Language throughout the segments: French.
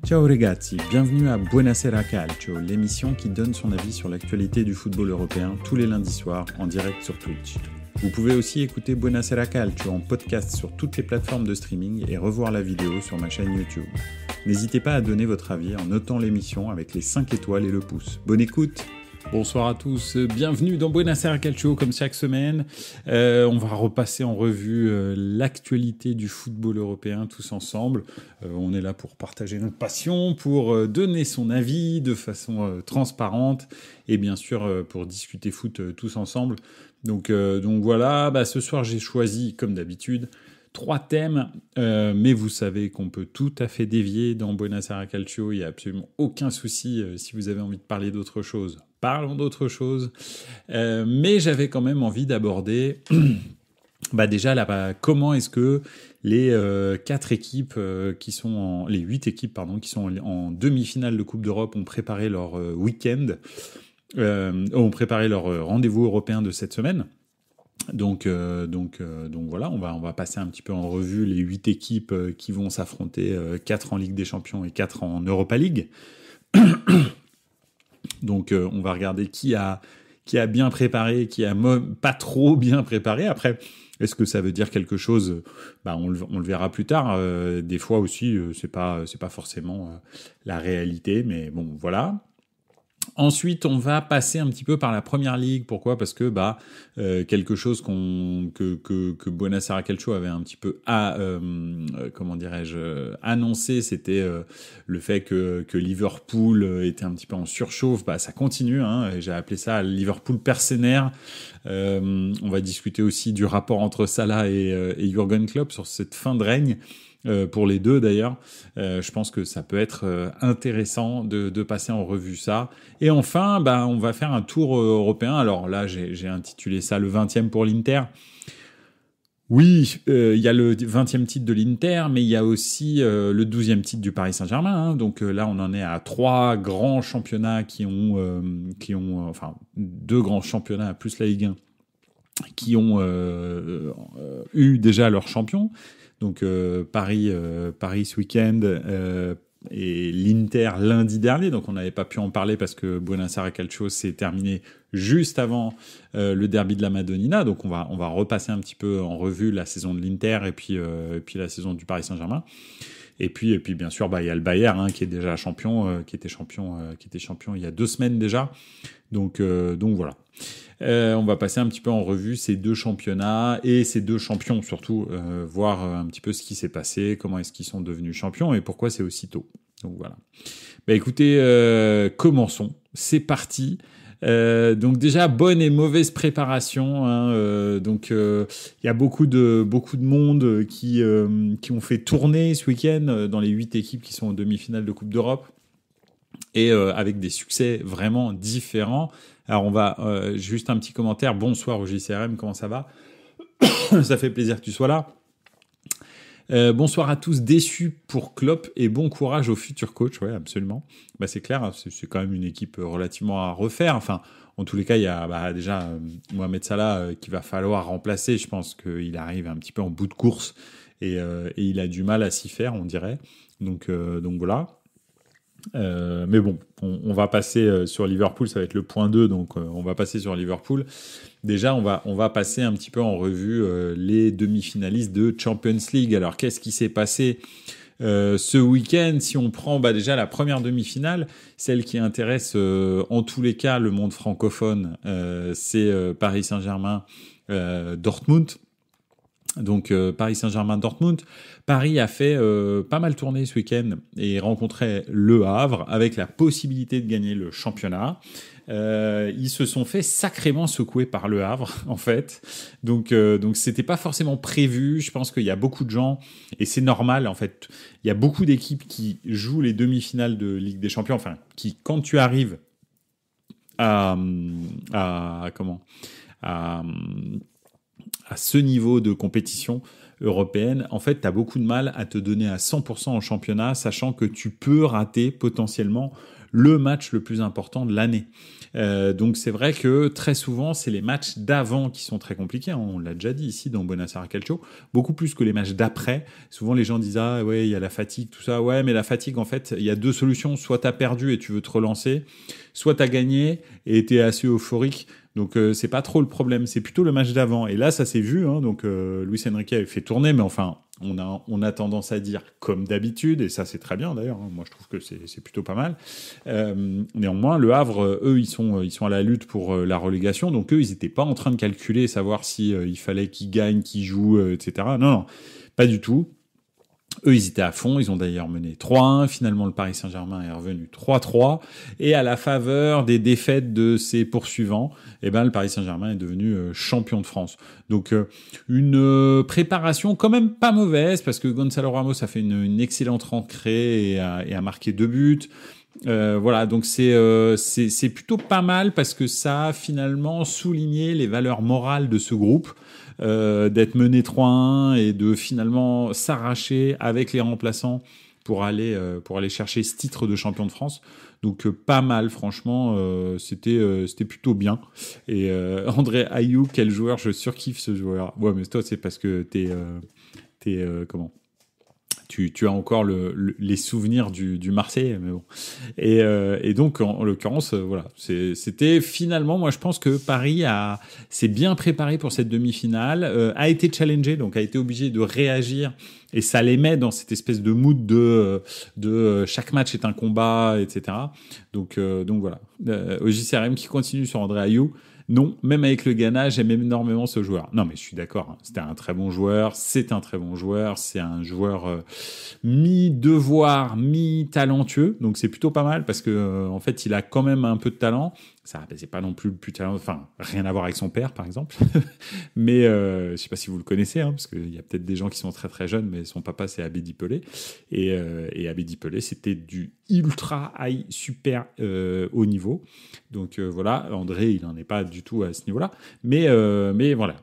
Ciao ragazzi, bienvenue à Buonasera Calcio, l'émission qui donne son avis sur l'actualité du football européen tous les lundis soirs en direct sur Twitch. Vous pouvez aussi écouter Buonasera Calcio en podcast sur toutes les plateformes de streaming et revoir la vidéo sur ma chaîne YouTube. N'hésitez pas à donner votre avis en notant l'émission avec les 5 étoiles et le pouce. Bonne écoute! Bonsoir à tous, bienvenue dans Buonasera Calcio comme chaque semaine. On va repasser en revue l'actualité du football européen tous ensemble. On est là pour partager notre passion, pour donner son avis de façon transparente et bien sûr pour discuter foot tous ensemble. Donc voilà, ce soir j'ai choisi comme d'habitude 3 thèmes, mais vous savez qu'on peut tout à fait dévier dans Buonasera Calcio, il n'y a absolument aucun souci si vous avez envie de parler d'autre chose. Parlons d'autre chose, mais j'avais quand même envie d'aborder déjà comment est-ce que les 4 équipes qui sont les 8 équipes qui sont en demi-finale de Coupe d'Europe ont préparé leur week-end, ont préparé leur rendez-vous européen de cette semaine. Donc voilà, on va passer un petit peu en revue les 8 équipes qui vont s'affronter, 4 en Ligue des Champions et 4 en Europa League. Donc on va regarder qui a bien préparé, qui a pas trop bien préparé. Après, est-ce que ça veut dire quelque chose ? On le verra plus tard. Des fois aussi, c'est pas forcément la réalité, mais bon, voilà. Ensuite, on va passer un petit peu par la Première Ligue. Pourquoi ? Parce que quelque chose que Buonasera Calcio avait un petit peu annoncé, c'était le fait que Liverpool était un petit peu en surchauffe. Ça continue. J'ai appelé ça Liverpool Persénaire. On va discuter aussi du rapport entre Salah et Jürgen Klopp sur cette fin de règne. Pour les deux d'ailleurs, je pense que ça peut être intéressant de passer en revue ça. Et enfin, on va faire un tour européen. Alors là, j'ai intitulé ça le 20e pour l'Inter. Oui, il y a le 20e titre de l'Inter, mais il y a aussi le 12e titre du Paris Saint-Germain. Donc là, on en est à 3 grands championnats qui ont 2 grands championnats plus la Ligue 1 qui ont eu déjà leur champion. Donc Paris ce week-end et l'Inter lundi dernier. Donc on n'avait pas pu en parler parce que Buonasera Calcio s'est terminé juste avant le derby de la Madonnina. Donc on va repasser un petit peu en revue la saison de l'Inter et puis la saison du Paris Saint-Germain. Et puis bien sûr il y a le Bayern qui est déjà champion, qui était champion il y a 2 semaines déjà. Donc voilà. On va passer un petit peu en revue ces 2 championnats et ces 2 champions surtout, voir un petit peu ce qui s'est passé, comment est-ce qu'ils sont devenus champions et pourquoi c'est aussi tôt. Donc voilà. Écoutez, commençons. C'est parti. Donc déjà bonne et mauvaise préparation. Il y a beaucoup de monde qui ont fait tourner ce week-end dans les 8 équipes qui sont en demi-finale de Coupe d'Europe et avec des succès vraiment différents. Alors on va juste un petit commentaire. Bonsoir au JCRM, comment ça va ? Ça fait plaisir que tu sois là. Bonsoir à tous, déçus pour Klopp et bon courage au futur coach. Ouais, absolument. C'est clair, c'est quand même une équipe relativement à refaire. Enfin, en tous les cas, il y a déjà Mohamed Salah qu'il va falloir remplacer. Je pense qu'il arrive un petit peu en bout de course et il a du mal à s'y faire, on dirait. Donc voilà. Mais bon, on va passer sur Liverpool, ça va être le point 2, donc on va passer sur Liverpool. Déjà, on va passer un petit peu en revue les demi-finalistes de Champions League. Alors, qu'est-ce qui s'est passé ce week-end ? Si on prend déjà la première demi-finale, celle qui intéresse en tous les cas le monde francophone, c'est Paris Saint-Germain Dortmund. Donc Paris Saint-Germain-Dortmund. Paris a fait pas mal tourner ce week-end et rencontrait Le Havre avec la possibilité de gagner le championnat. Ils se sont fait sacrément secouer par Le Havre en fait. Donc c'était pas forcément prévu. Je pense qu'il y a beaucoup de gens et c'est normal en fait. Il y a beaucoup d'équipes qui jouent les demi-finales de Ligue des Champions. Enfin, qui quand tu arrives à ce niveau de compétition européenne, en fait, tu as beaucoup de mal à te donner à 100% en championnat, sachant que tu peux rater potentiellement le match le plus important de l'année. Donc c'est vrai que très souvent, c'est les matchs d'avant qui sont très compliqués, hein. On l'a déjà dit ici dans Buonasera Calcio, beaucoup plus que les matchs d'après. Souvent les gens disent ah ouais, il y a la fatigue, tout ça. Ouais, mais la fatigue, en fait, il y a deux solutions. Soit t'as perdu et tu veux te relancer, soit t'as gagné et t'es assez euphorique. Donc c'est pas trop le problème, c'est plutôt le match d'avant. Et là, ça s'est vu, hein. Donc Luis Enrique avait fait tourner, mais enfin, on a tendance à dire comme d'habitude, et ça c'est très bien d'ailleurs, hein. Moi je trouve que c'est plutôt pas mal. Néanmoins, le Havre, eux, ils sont à la lutte pour la relégation, donc eux, ils n'étaient pas en train de calculer, savoir si il fallait qu'ils gagnent, qu'ils jouent, etc. Non, non, pas du tout. Eux, ils étaient à fond. Ils ont d'ailleurs mené 3-1. Finalement, le Paris Saint-Germain est revenu 3-3. Et à la faveur des défaites de ses poursuivants, eh ben, le Paris Saint-Germain est devenu champion de France. Donc, une préparation quand même pas mauvaise parce que Gonzalo Ramos a fait une excellente rentrée et a marqué 2 buts. Voilà, donc c'est plutôt pas mal parce que ça a finalement souligné les valeurs morales de ce groupe. D'être mené 3-1 et de finalement s'arracher avec les remplaçants pour aller chercher ce titre de champion de France. Donc pas mal, franchement, c'était plutôt bien. Et André Ayou, quel joueur, je surkiffe ce joueur. Ouais, mais toi c'est parce que t'es comment? Tu as encore les souvenirs du Marseillais, mais bon. Et donc, en l'occurrence, voilà. C'était finalement, moi, je pense que Paris s'est bien préparé pour cette demi-finale, a été challengé, donc a été obligé de réagir. Et ça les met dans cette espèce de mood de chaque match est un combat, etc. Donc voilà. Au JCRM qui continue sur André Ayou. Non, même avec le Ghana, j'aime énormément ce joueur. Non, mais je suis d'accord, hein. C'était un très bon joueur, c'est un très bon joueur, c'est un joueur mi-devoir, mi-talentueux, donc c'est plutôt pas mal parce que en fait, il a quand même un peu de talent. Ça, c'est pas non plus le plus talentueux, enfin, rien à voir avec son père, par exemple. Mais je sais pas si vous le connaissez, hein, parce qu'il y a peut-être des gens qui sont très très jeunes, mais son papa c'est Abedi Pelé. Et Abedi Pelé, c'était du ultra high, super haut niveau. Donc voilà, André, il n'en est pas du tout à ce niveau-là. Mais voilà,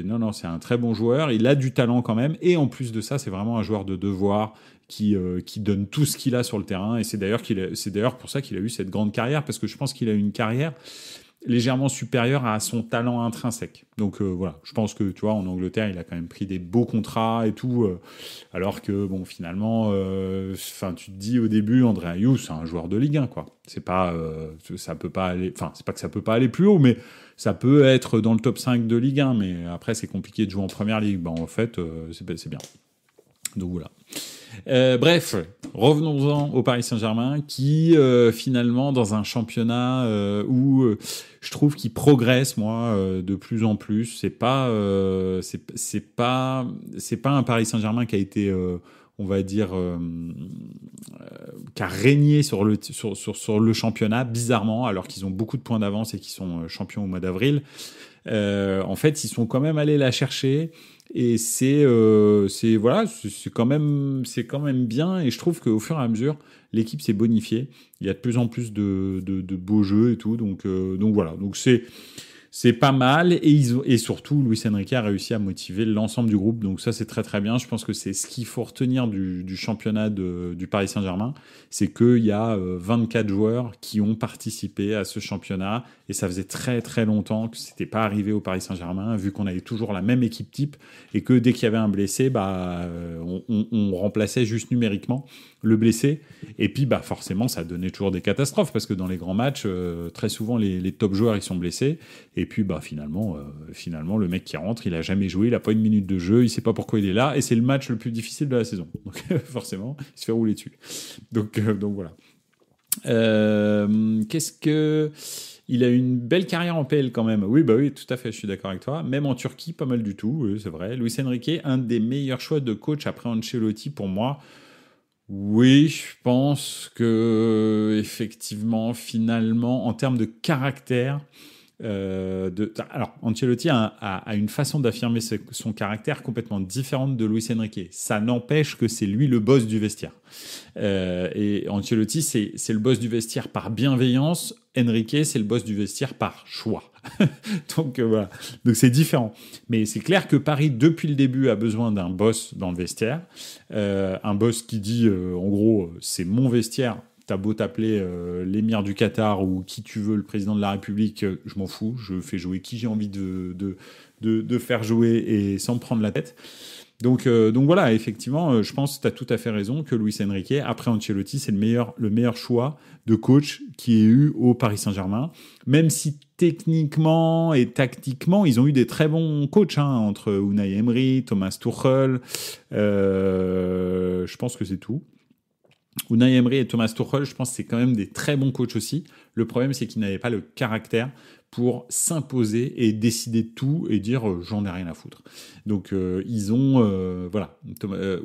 non, c'est un très bon joueur. Il a du talent quand même. Et en plus de ça, c'est vraiment un joueur de devoir qui donne tout ce qu'il a sur le terrain. Et c'est d'ailleurs pour ça qu'il a eu cette grande carrière, parce que je pense qu'il a eu une carrière légèrement supérieur à son talent intrinsèque. Donc voilà, je pense que tu vois, en Angleterre, il a quand même pris des beaux contrats et tout, alors que bon, finalement, tu te dis au début, André Ayou, c'est un joueur de Ligue 1, quoi. C'est pas, ça peut pas aller, enfin, c'est pas que ça peut pas aller plus haut, mais ça peut être dans le top 5 de Ligue 1, mais après, c'est compliqué de jouer en première ligue. Ben, en fait, c'est bien. Donc voilà. Bref, revenons-en au Paris Saint-Germain qui finalement dans un championnat où je trouve qu'il progresse moi de plus en plus. C'est pas un Paris Saint-Germain qui a été on va dire qui a régné sur le championnat bizarrement alors qu'ils ont beaucoup de points d'avance et qu'ils sont champions au mois d'avril. En fait, ils sont quand même allés la chercher. Et c'est quand même bien, et je trouve qu'au fur et à mesure l'équipe s'est bonifiée. Il y a de plus en plus de beaux jeux et tout, donc voilà, donc c'est pas mal, et surtout Luis Enrique a réussi à motiver l'ensemble du groupe, donc ça c'est très très bien. Je pense que c'est ce qu'il faut retenir du championnat du Paris Saint-Germain, c'est qu'il y a 24 joueurs qui ont participé à ce championnat, et ça faisait très très longtemps que c'était pas arrivé au Paris Saint-Germain, vu qu'on avait toujours la même équipe type, et que dès qu'il y avait un blessé, on remplaçait juste numériquement le blessé, et puis forcément ça donnait toujours des catastrophes, parce que dans les grands matchs, très souvent les top joueurs ils sont blessés, et puis finalement le mec qui rentre, il a jamais joué, il a pas une minute de jeu, il sait pas pourquoi il est là, et c'est le match le plus difficile de la saison, donc forcément il se fait rouler dessus. Donc voilà. Il a une belle carrière en PL quand même. Oui, oui, tout à fait, je suis d'accord avec toi. Même en Turquie, pas mal du tout, oui, c'est vrai. Luis Enrique, un des meilleurs choix de coach après Ancelotti pour moi. Oui, je pense que effectivement, finalement, en termes de caractère, alors Ancelotti a une façon d'affirmer son caractère complètement différente de Luis Enrique. Ça n'empêche que c'est lui le boss du vestiaire. Et Ancelotti, c'est le boss du vestiaire par bienveillance. Enrique, c'est le boss du vestiaire par choix. Donc voilà. Donc c'est différent. Mais c'est clair que Paris, depuis le début, a besoin d'un boss dans le vestiaire. Un boss qui dit, en gros, c'est mon vestiaire. t'as beau t'appeler l'émir du Qatar ou qui tu veux, le président de la République, je m'en fous, je fais jouer qui j'ai envie de faire jouer et sans me prendre la tête. Donc voilà, effectivement, je pense que tu as tout à fait raison que Luis Enrique, après Ancelotti, c'est le meilleur choix de coach qui ait eu au Paris Saint-Germain, même si techniquement et tactiquement, ils ont eu des très bons coachs, hein, entre Unai Emery, Thomas Tuchel, je pense que c'est tout. Unai Emery et Thomas Tuchel, je pense que c'est quand même des très bbons coachs aussi. Le problème, c'est qu'ils n'avaient pas le caractère pour s'imposer et décider de tout et dire j'en ai rien à foutre. Donc ils ont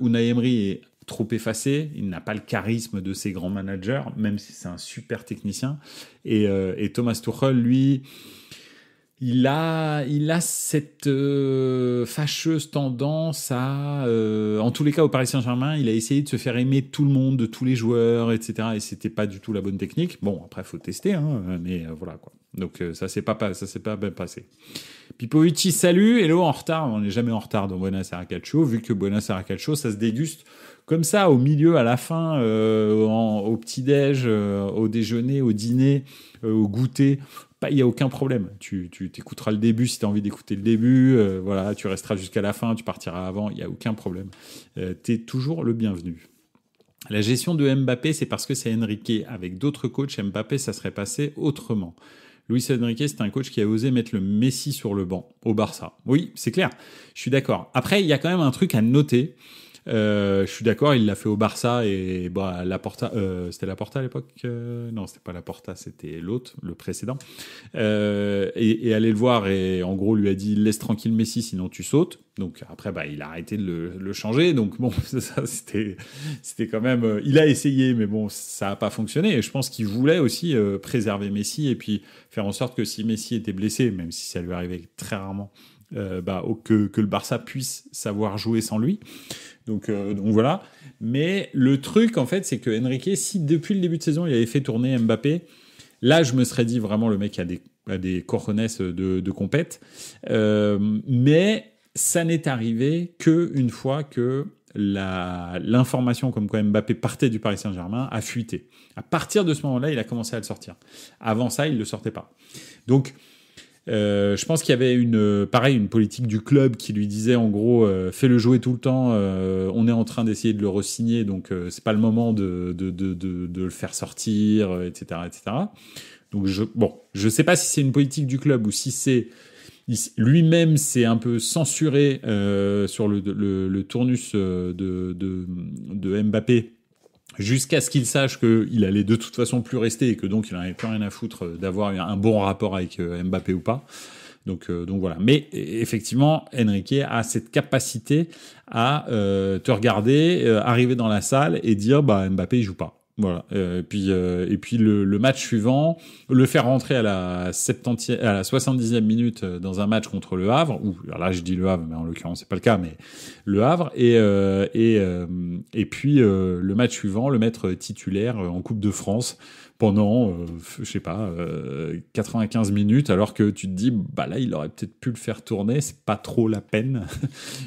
Unai Emery est trop effacé, il n'a pas le charisme de ces grands managers, même si c'est un super technicien. Et Thomas Tuchel, lui, il a cette fâcheuse tendance à, en tous les cas au Paris Saint-Germain, il a essayé de se faire aimer de tout le monde, de tous les joueurs, etc. Et c'était pas du tout la bonne technique. Bon, après faut tester, hein, mais voilà quoi. Donc ça s'est pas bien passé. Pipovici, salut, hello, en retard. On n'est jamais en retard dans Buenos Aires Calcio, vu que Buenos Aires Calcio, ça se déguste comme ça, au milieu, à la fin, au petit-déj, au déjeuner, au dîner, au goûter. Il n'y a aucun problème. Tu t'écouteras le début si tu as envie d'écouter le début. Voilà, tu resteras jusqu'à la fin, tu partiras avant. Il n'y a aucun problème. Tu es toujours le bienvenu. La gestion de Mbappé, c'est parce que c'est Enrique. Avec d'autres coachs, Mbappé, ça serait passé autrement. Luis Enrique, c'est un coach qui a osé mettre le Messi sur le banc au Barça. Oui, c'est clair. Je suis d'accord. Après, il y a quand même un truc à noter. Je suis d'accord, il l'a fait au Barça et Laporta, c'était Laporta à l'époque, non, c'était pas Laporta, c'était l'autre, le précédent, et allait le voir et en gros lui a dit laisse tranquille Messi sinon tu sautes. Donc après il a arrêté de le changer. Donc bon, ça c'était quand même, il a essayé mais bon ça a pas fonctionné. Et je pense qu'il voulait aussi préserver Messi et puis faire en sorte que si Messi était blessé, même si ça lui arrivait très rarement, que le Barça puisse savoir jouer sans lui. Donc voilà. Mais le truc, en fait, c'est que Enrique, si depuis le début de saison, il avait fait tourner Mbappé, là, je me serais dit vraiment, le mec a des cojones de compète. Mais ça n'est arrivé qu'une fois que l'information comme quoi Mbappé partait du Paris Saint-Germain a fuité. À partir de ce moment-là, il a commencé à le sortir. Avant ça, il ne le sortait pas. Donc, je pense qu'il y avait une politique du club qui lui disait en gros fais-le jouer tout le temps, on est en train d'essayer de le re-signer, donc c'est pas le moment de le faire sortir, etc. Donc je sais pas si c'est une politique du club ou si c'est lui-même s'est un peu censuré sur le tournus de Mbappé jusqu'à ce qu'il sache qu'il allait de toute façon plus rester et que donc il n'en avait plus rien à foutre d'avoir un bon rapport avec Mbappé ou pas. Donc voilà. Mais effectivement, Enrique a cette capacité à te regarder, arriver dans la salle et dire Mbappé il joue pas. Voilà. Et puis le match suivant, le faire rentrer à la 70e minute dans un match contre le Havre, ou alors là je dis le Havre, mais en l'occurrence c'est pas le cas, mais le Havre, et puis le match suivant, le mettre titulaire en Coupe de France pendant, 95 minutes, alors que tu te dis, là, il aurait peut-être pu le faire tourner, c'est pas trop la peine.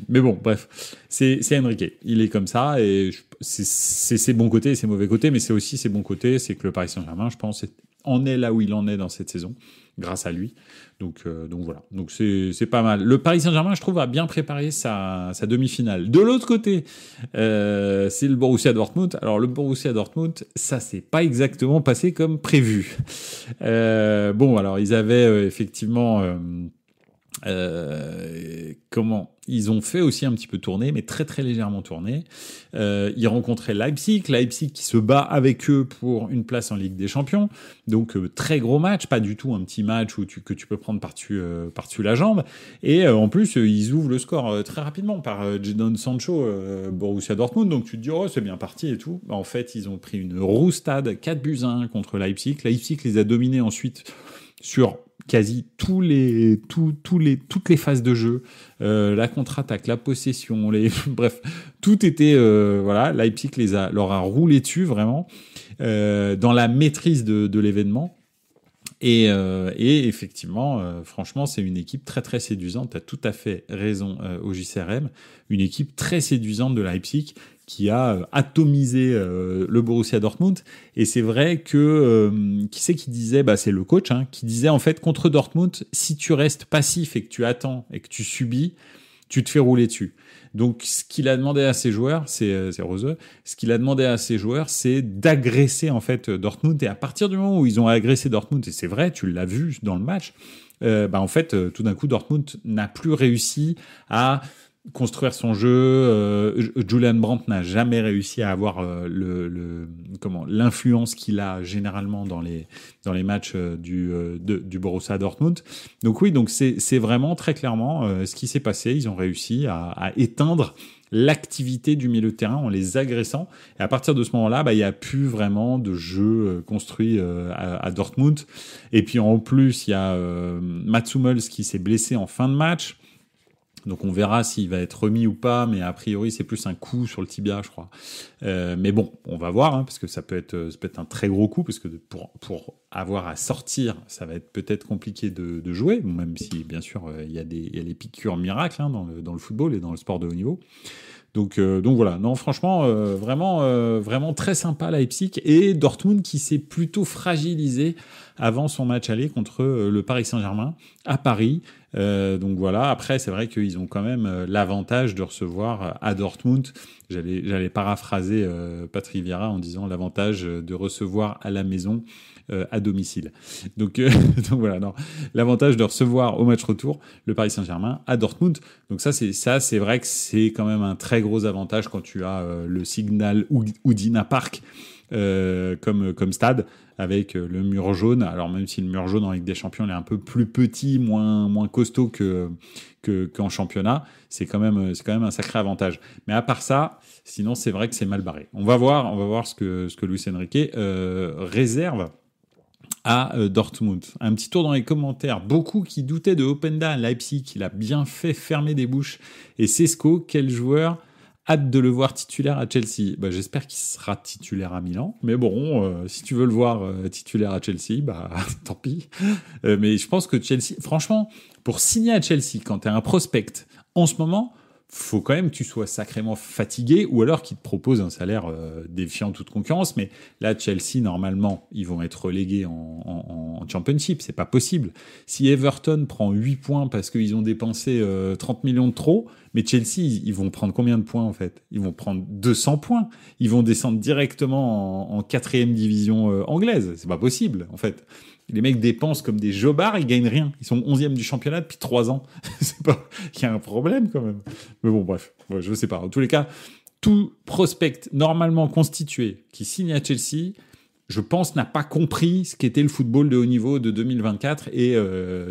Mais bon, bref, c'est Enrique. Il est comme ça, et c'est ses bons côtés et ses mauvais côtés, mais c'est aussi ses bons côtés, c'est que le Paris Saint-Germain, je pense, en est là où il en est dans cette saison, grâce à lui. Donc voilà. Donc c'est pas mal. Le Paris Saint-Germain, je trouve, a bien préparé sa demi-finale. De l'autre côté, c'est le Borussia Dortmund. Alors le Borussia Dortmund, ça s'est pas exactement passé comme prévu. Alors ils avaient effectivement ils ont fait aussi un petit peu tourner, mais très très légèrement tourner. Ils rencontraient Leipzig qui se bat avec eux pour une place en Ligue des Champions. Donc très gros match, pas du tout un petit match que tu peux prendre par-dessus la jambe. Et en plus, ils ouvrent le score très rapidement par Jadon Sancho, Borussia Dortmund. Donc tu te dis c'est bien parti et tout. En fait, ils ont pris une roustade 4-1 contre Leipzig. Leipzig les a dominés ensuite sur quasi toutes les phases de jeu, la contre-attaque, la possession, bref, tout était Leipzig leur a roulé dessus vraiment dans la maîtrise de l'événement. Et effectivement, franchement, c'est une équipe très très séduisante. Tu as tout à fait raison au JCRM. Une équipe très séduisante de Leipzig qui a atomisé le Borussia Dortmund. Et c'est vrai que, qui c'est qui disait, c'est le coach, qui disait en fait contre Dortmund, si tu restes passif et que tu attends et que tu subis, tu te fais rouler dessus. Donc, ce qu'il a demandé à ses joueurs, c'est Rose, ce qu'il a demandé à ses joueurs, c'est d'agresser en fait Dortmund. Et à partir du moment où ils ont agressé Dortmund, et c'est vrai, tu l'as vu dans le match, en fait, tout d'un coup, Dortmund n'a plus réussi à construire son jeu. Julian Brandt n'a jamais réussi à avoir l'influence qu'il a généralement dans les matchs du Borussia Dortmund. Donc oui, donc c'est vraiment très clairement ce qui s'est passé. Ils ont réussi à éteindre l'activité du milieu de terrain en les agressant. Et à partir de ce moment-là, il n'y a plus vraiment de jeu construit à Dortmund. Et puis en plus, il y a Mats Hummels qui s'est blessé en fin de match. Donc on verra s'il va être remis ou pas, mais a priori c'est plus un coup sur le tibia, je crois. Mais bon, on va voir, parce que ça peut être un très gros coup, parce que pour avoir à sortir, ça va être peut-être compliqué de jouer, même si bien sûr il y a les piqûres miracles dans le football et dans le sport de haut niveau. Donc voilà, non franchement vraiment très sympa Leipzig, et Dortmund qui s'est plutôt fragilisé avant son match aller contre le Paris Saint-Germain à Paris. Donc voilà, après c'est vrai qu'ils ont quand même l'avantage de recevoir à Dortmund. J'allais paraphraser Patrick Vieira en disant l'avantage de recevoir à la maison à domicile. Donc voilà, non, l'avantage de recevoir au match retour le Paris Saint-Germain à Dortmund. Donc ça c'est vrai que c'est quand même un très gros avantage quand tu as le Signal Iduna Park comme stade, avec le mur jaune. Alors même si le mur jaune en Ligue des Champions il est un peu plus petit, moins costaud qu'en championnat, c'est quand même un sacré avantage. Mais à part ça, sinon c'est vrai que c'est mal barré. On va voir ce que Luis Enrique réserve à Dortmund. Un petit tour dans les commentaires. Beaucoup qui doutaient de Openda à Leipzig. Il a bien fait fermer des bouches. Et Sesco, quel joueur! Hâte de le voir titulaire à Chelsea. J'espère qu'il sera titulaire à Milan. Mais bon, si tu veux le voir titulaire à Chelsea, tant pis. Mais je pense que Chelsea, franchement, pour signer à Chelsea, quand tu es un prospect, en ce moment, faut quand même que tu sois sacrément fatigué, ou alors qu'ils te proposent un salaire défiant toute concurrence. Mais là, Chelsea, normalement, ils vont être relégués en Championship. C'est pas possible. Si Everton prend 8 points parce qu'ils ont dépensé 30 millions de trop, mais Chelsea, ils vont prendre combien de points, en fait? Ils vont prendre 200 points. Ils vont descendre directement en 4e division anglaise. C'est pas possible, en fait. Les mecs dépensent comme des jobards, ils gagnent rien. Ils sont 11e du championnat depuis 3 ans. Il y a un problème quand même. Mais bon, bref, je sais pas. En tous les cas, tout prospect normalement constitué qui signe à Chelsea, je pense, n'a pas compris ce qu'était le football de haut niveau de 2024. Et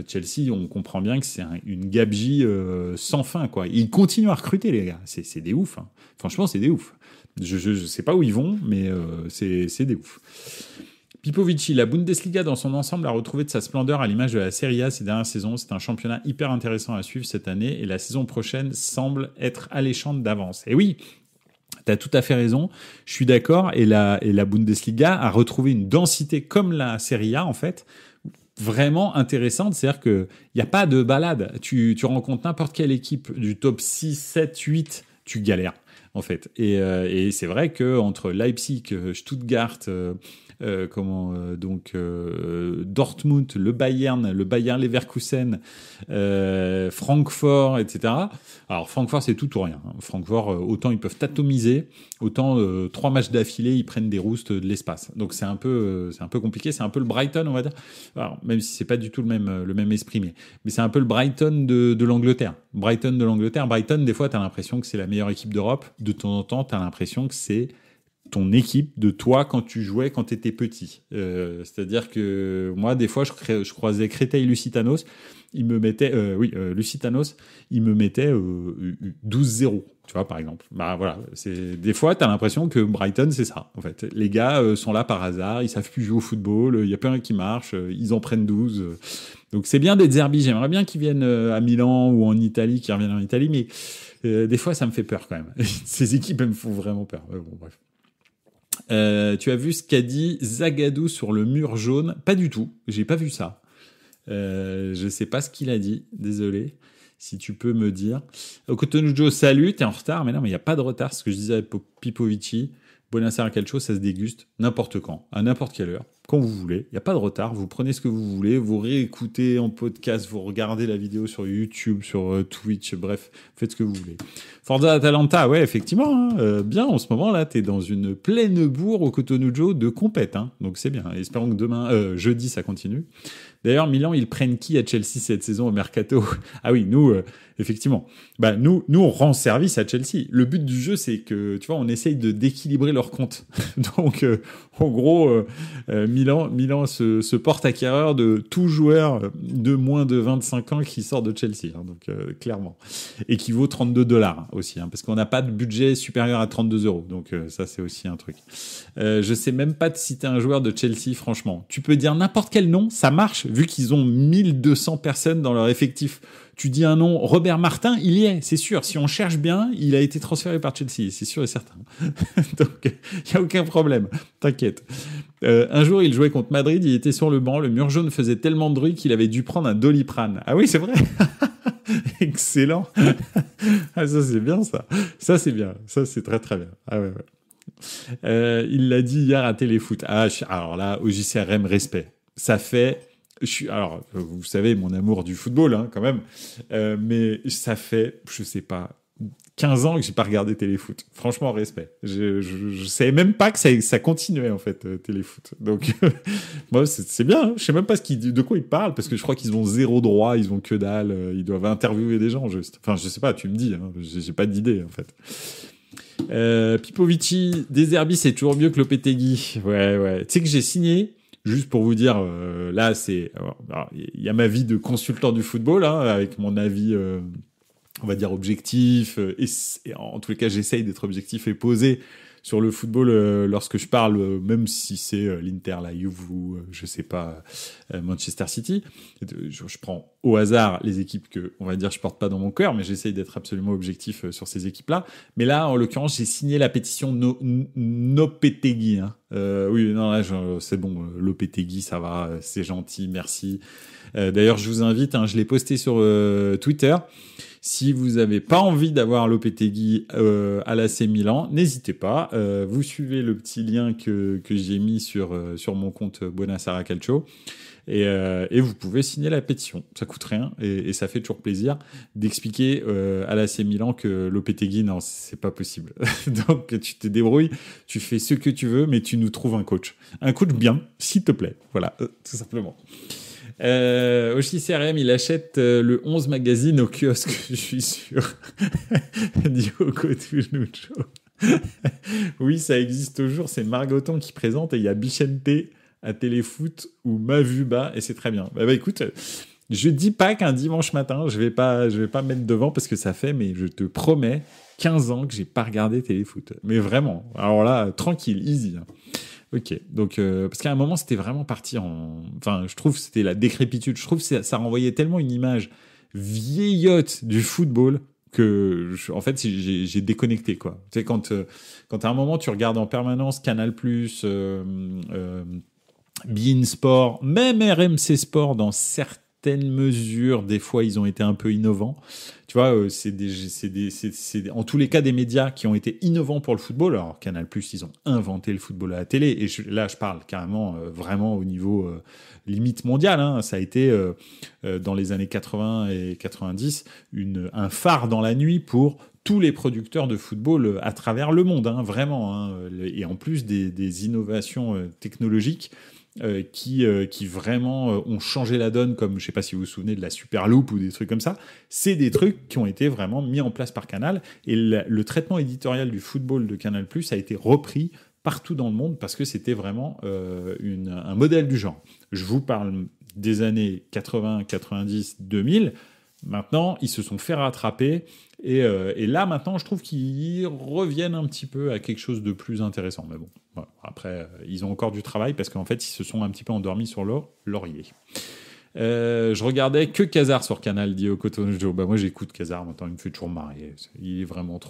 Chelsea, on comprend bien que c'est une gabegie sans fin, quoi. Ils continuent à recruter, les gars. C'est des oufs. Franchement, c'est des oufs. Je sais pas où ils vont, mais c'est des oufs. Pipovici, la Bundesliga dans son ensemble a retrouvé de sa splendeur à l'image de la Serie A ces dernières saisons. C'est un championnat hyper intéressant à suivre cette année, et la saison prochaine semble être alléchante d'avance. Et oui, tu as tout à fait raison, je suis d'accord, et la Bundesliga a retrouvé une densité comme la Serie A, en fait, vraiment intéressante. C'est-à-dire qu'il n'y a pas de balade. Tu rencontres n'importe quelle équipe du top 6, 7, 8, tu galères, en fait. Et c'est vrai qu'entre Leipzig, Stuttgart... Dortmund, le Bayern Leverkusen, Francfort, etc. Alors Francfort, c'est tout ou rien. Francfort, autant ils peuvent t'atomiser, autant 3 matchs d'affilée, ils prennent des roustes de l'espace. Donc c'est un peu compliqué. C'est un peu le Brighton, on va dire. Alors, même si c'est pas du tout le même esprit, mais c'est un peu le Brighton de l'Angleterre. Brighton, des fois, t'as l'impression que c'est la meilleure équipe d'Europe. De temps en temps, t'as l'impression que c'est ton équipe de toi quand tu jouais quand tu étais petit. C'est-à-dire que moi, des fois, je croisais Créteil-Lusitanos, il me mettait, Lusitanos, il me mettait 12-0, tu vois, par exemple. Voilà, des fois, tu as l'impression que Brighton, c'est ça, en fait. Les gars sont là par hasard, ils savent plus jouer au football, il y a plus rien qui marche, ils en prennent 12. Donc c'est bien d'être Zerbi, j'aimerais bien qu'ils viennent à Milan ou en Italie, qu'ils reviennent en Italie, mais des fois, ça me fait peur quand même. Ces équipes, elles me font vraiment peur. Bon, bref. Tu as vu ce qu'a dit Zagadou sur le mur jaune? Pas du tout, j'ai pas vu ça. Je sais pas ce qu'il a dit, désolé. Si tu peux me dire. Cotonou salut, t'es en retard? Mais non, mais il n'y a pas de retard. Ce que je disais à Pipovici, Buonasera Calcio, ça se déguste n'importe quand, à n'importe quelle heure, quand vous voulez. Il n'y a pas de retard. Vous prenez ce que vous voulez, vous réécoutez en podcast, vous regardez la vidéo sur YouTube, sur Twitch, bref, faites ce que vous voulez. Forza Atalanta, ouais, effectivement, bien, en ce moment-là, t'es dans une pleine bourre au Cotonou de compète, hein, donc c'est bien. Espérons que jeudi, ça continue. D'ailleurs, Milan, ils prennent qui à Chelsea cette saison au Mercato? Ah oui, nous, effectivement. Nous, on rend service à Chelsea. Le but du jeu, c'est que, tu vois, on essaye d'équilibrer leur compte. Donc, en gros, Milan se porte acquéreur de tout joueur de moins de 25 ans qui sort de Chelsea. Hein, donc, clairement. Et qui vaut $32 aussi. Hein, parce qu'on n'a pas de budget supérieur à 32 €. Donc, ça, c'est aussi un truc. Je sais même pas te citer un joueur de Chelsea, franchement. Tu peux dire n'importe quel nom, ça marche, vu qu'ils ont 1200 personnes dans leur effectif. Tu dis un nom, Robert Martin, il y est, c'est sûr. Si on cherche bien, il a été transféré par Chelsea, c'est sûr et certain. Donc, il n'y a aucun problème, t'inquiète. Un jour, il jouait contre Madrid, il était sur le banc, le mur jaune faisait tellement de bruit qu'il avait dû prendre un Doliprane. Ah oui, c'est vrai. Excellent. Ah, ça, c'est bien, ça. Ça, c'est bien. Ça, c'est très, très bien. Ah ouais, ouais. Il l'a dit hier à Téléfoot. Ah, alors là, au JCRM, respect. Ça fait... Alors, vous savez, mon amour du football, hein, quand même. Mais ça fait, je sais pas, 15 ans que j'ai pas regardé Téléfoot. Franchement, respect. Je savais même pas que ça continuait, en fait, Téléfoot. Donc, moi, c'est bien. Hein. Je sais même pas de quoi ils parlent, parce que je crois qu'ils ont zéro droit, ils ont que dalle, ils doivent interviewer des gens, juste. Enfin, je sais pas, tu me dis, hein, j'ai pas d'idée, en fait. Pipovici, Deserbi, c'est toujours mieux que Lopetegui. Ouais. Tu sais que j'ai signé, juste pour vous dire, là, il y a ma vie de consultant du football, hein, avec mon avis, on va dire objectif, et en tous les cas, j'essaye d'être objectif et posé sur le football lorsque je parle, même si c'est l'Inter, la Juve ou, je sais pas, Manchester City. Je prends au hasard les équipes que, on va dire, je porte pas dans mon cœur, mais j'essaye d'être absolument objectif sur ces équipes-là. Mais là, en l'occurrence, j'ai signé la pétition Lopetegui. Hein. Oui, non, là, c'est bon, Lopetegui, ça va, c'est gentil, merci. D'ailleurs, je vous invite, hein, je l'ai posté sur Twitter. Si vous n'avez pas envie d'avoir Lopetegui à l'AC Milan, n'hésitez pas. Vous suivez le petit lien que j'ai mis sur mon compte Buonasera Calcio et vous pouvez signer la pétition. Ça coûte rien et ça fait toujours plaisir d'expliquer à l'AC Milan que Lopetegui, non, c'est pas possible. Donc tu te débrouilles, tu fais ce que tu veux, mais tu nous trouves un coach. Un coach bien, s'il te plaît. Voilà, tout simplement. Aussi CRM, il achète le 11 magazine au kiosque, je suis sûr. Diogo Tunuccio. Oui, ça existe toujours. C'est Margoton qui présente et il y a Bichente à Téléfoot ou Mavuba et c'est très bien. Bah écoute, je dis pas qu'un dimanche matin, je vais pas me mettre devant parce que ça fait, mais je te promets, 15 ans que j'ai pas regardé Téléfoot. Mais vraiment. Alors là, tranquille, easy. Hein. Ok, donc parce qu'à un moment c'était vraiment parti enfin je trouve que c'était la décrépitude, je trouve que ça renvoyait tellement une image vieillotte du football que en fait j'ai déconnecté quoi. Tu sais quand à un moment tu regardes en permanence Canal+, beIN Sport, même RMC Sport dans certaines mesures, des fois ils ont été un peu innovants. Tu vois, c'est en tous les cas des médias qui ont été innovants pour le football. Alors Canal+, ils ont inventé le football à la télé et là je parle carrément vraiment au niveau limite mondial. Hein. Ça a été dans les années 80 et 90 un phare dans la nuit pour tous les producteurs de football à travers le monde, hein, vraiment. Hein. Et en plus des innovations technologiques qui vraiment ont changé la donne, comme je sais pas si vous vous souvenez de la Superloop ou des trucs comme ça. C'est des trucs qui ont été vraiment mis en place par Canal et le traitement éditorial du football de Canal+ a été repris partout dans le monde parce que c'était vraiment un modèle du genre. Je vous parle des années 80, 90, 2000. Maintenant, ils se sont fait rattraper et là, maintenant, je trouve qu'ils reviennent un petit peu à quelque chose de plus intéressant. Mais bon, voilà. Après, ils ont encore du travail parce qu'en fait, ils se sont un petit peu endormis sur leur laurier. Je regardais que Khazar sur Canal, dit Okotojo. Bah moi j'écoute Khazar, maintenant il me fait toujours marrer. Il est vraiment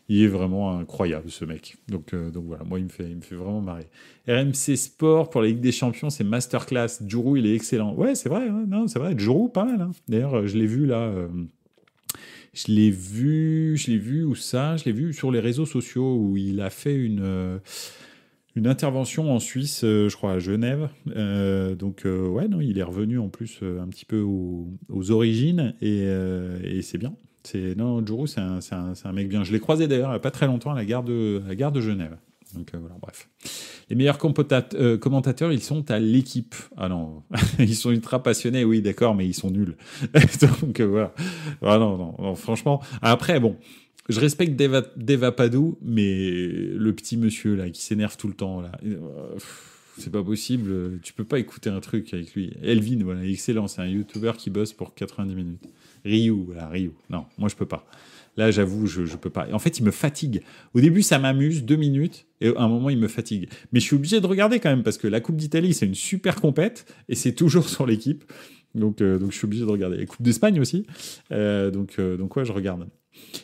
il est vraiment incroyable ce mec. Donc voilà, moi il me fait vraiment marrer. RMC Sport pour la Ligue des Champions, c'est masterclass. Djourou il est excellent. Ouais c'est vrai, hein, non c'est vrai. Djourou pas mal. Hein. D'ailleurs je l'ai vu là. Je l'ai vu où ça? Je l'ai vu sur les réseaux sociaux où il a fait une intervention en Suisse, je crois à Genève. Ouais, non, il est revenu en plus un petit peu aux origines et c'est bien. Non, Djourou, c'est un mec bien. Je l'ai croisé d'ailleurs il n'y a pas très longtemps à la gare de Genève. Donc voilà, bref. Les meilleurs commentateurs, ils sont à l'équipe. Ah non, ils sont ultra passionnés, oui, d'accord, mais ils sont nuls. Donc voilà. Ah non, franchement. Après, bon, je respecte Deva Padou, mais le petit monsieur là qui s'énerve tout le temps là, c'est pas possible. Tu peux pas écouter un truc avec lui. Elvin, voilà, excellent, c'est un YouTuber qui bosse pour 90 minutes. Ryu. Non, moi je peux pas. Là, j'avoue, je peux pas. En fait, il me fatigue. Au début, ça m'amuse, 2 minutes, et à un moment, il me fatigue. Mais je suis obligé de regarder quand même, parce que la Coupe d'Italie, c'est une super compète, et c'est toujours sur l'équipe. Donc je suis obligé de regarder. La Coupe d'Espagne aussi. Donc ouais, je regarde.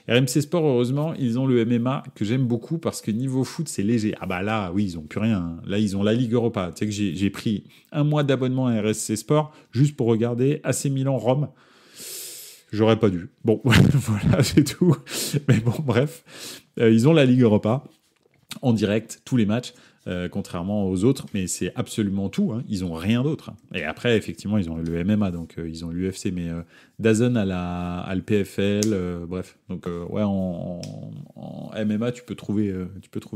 RMC Sport, heureusement, ils ont le MMA que j'aime beaucoup parce que niveau foot, c'est léger. Ah bah là, oui, ils ont plus rien. Hein. Là, ils ont la Ligue Europa. Tu sais que j'ai pris 1 mois d'abonnement à RMC Sport juste pour regarder AC Milan-Rome. J'aurais pas dû. Bon, voilà, c'est tout. Mais bon, bref. Ils ont la Ligue Europa en direct, tous les matchs, contrairement aux autres, mais c'est absolument tout. Hein. Ils ont rien d'autre. Hein. Et après, effectivement, ils ont le MMA, donc ils ont l'UFC, mais DAZN a le PFL, bref. Donc, ouais, en MMA, tu peux trouver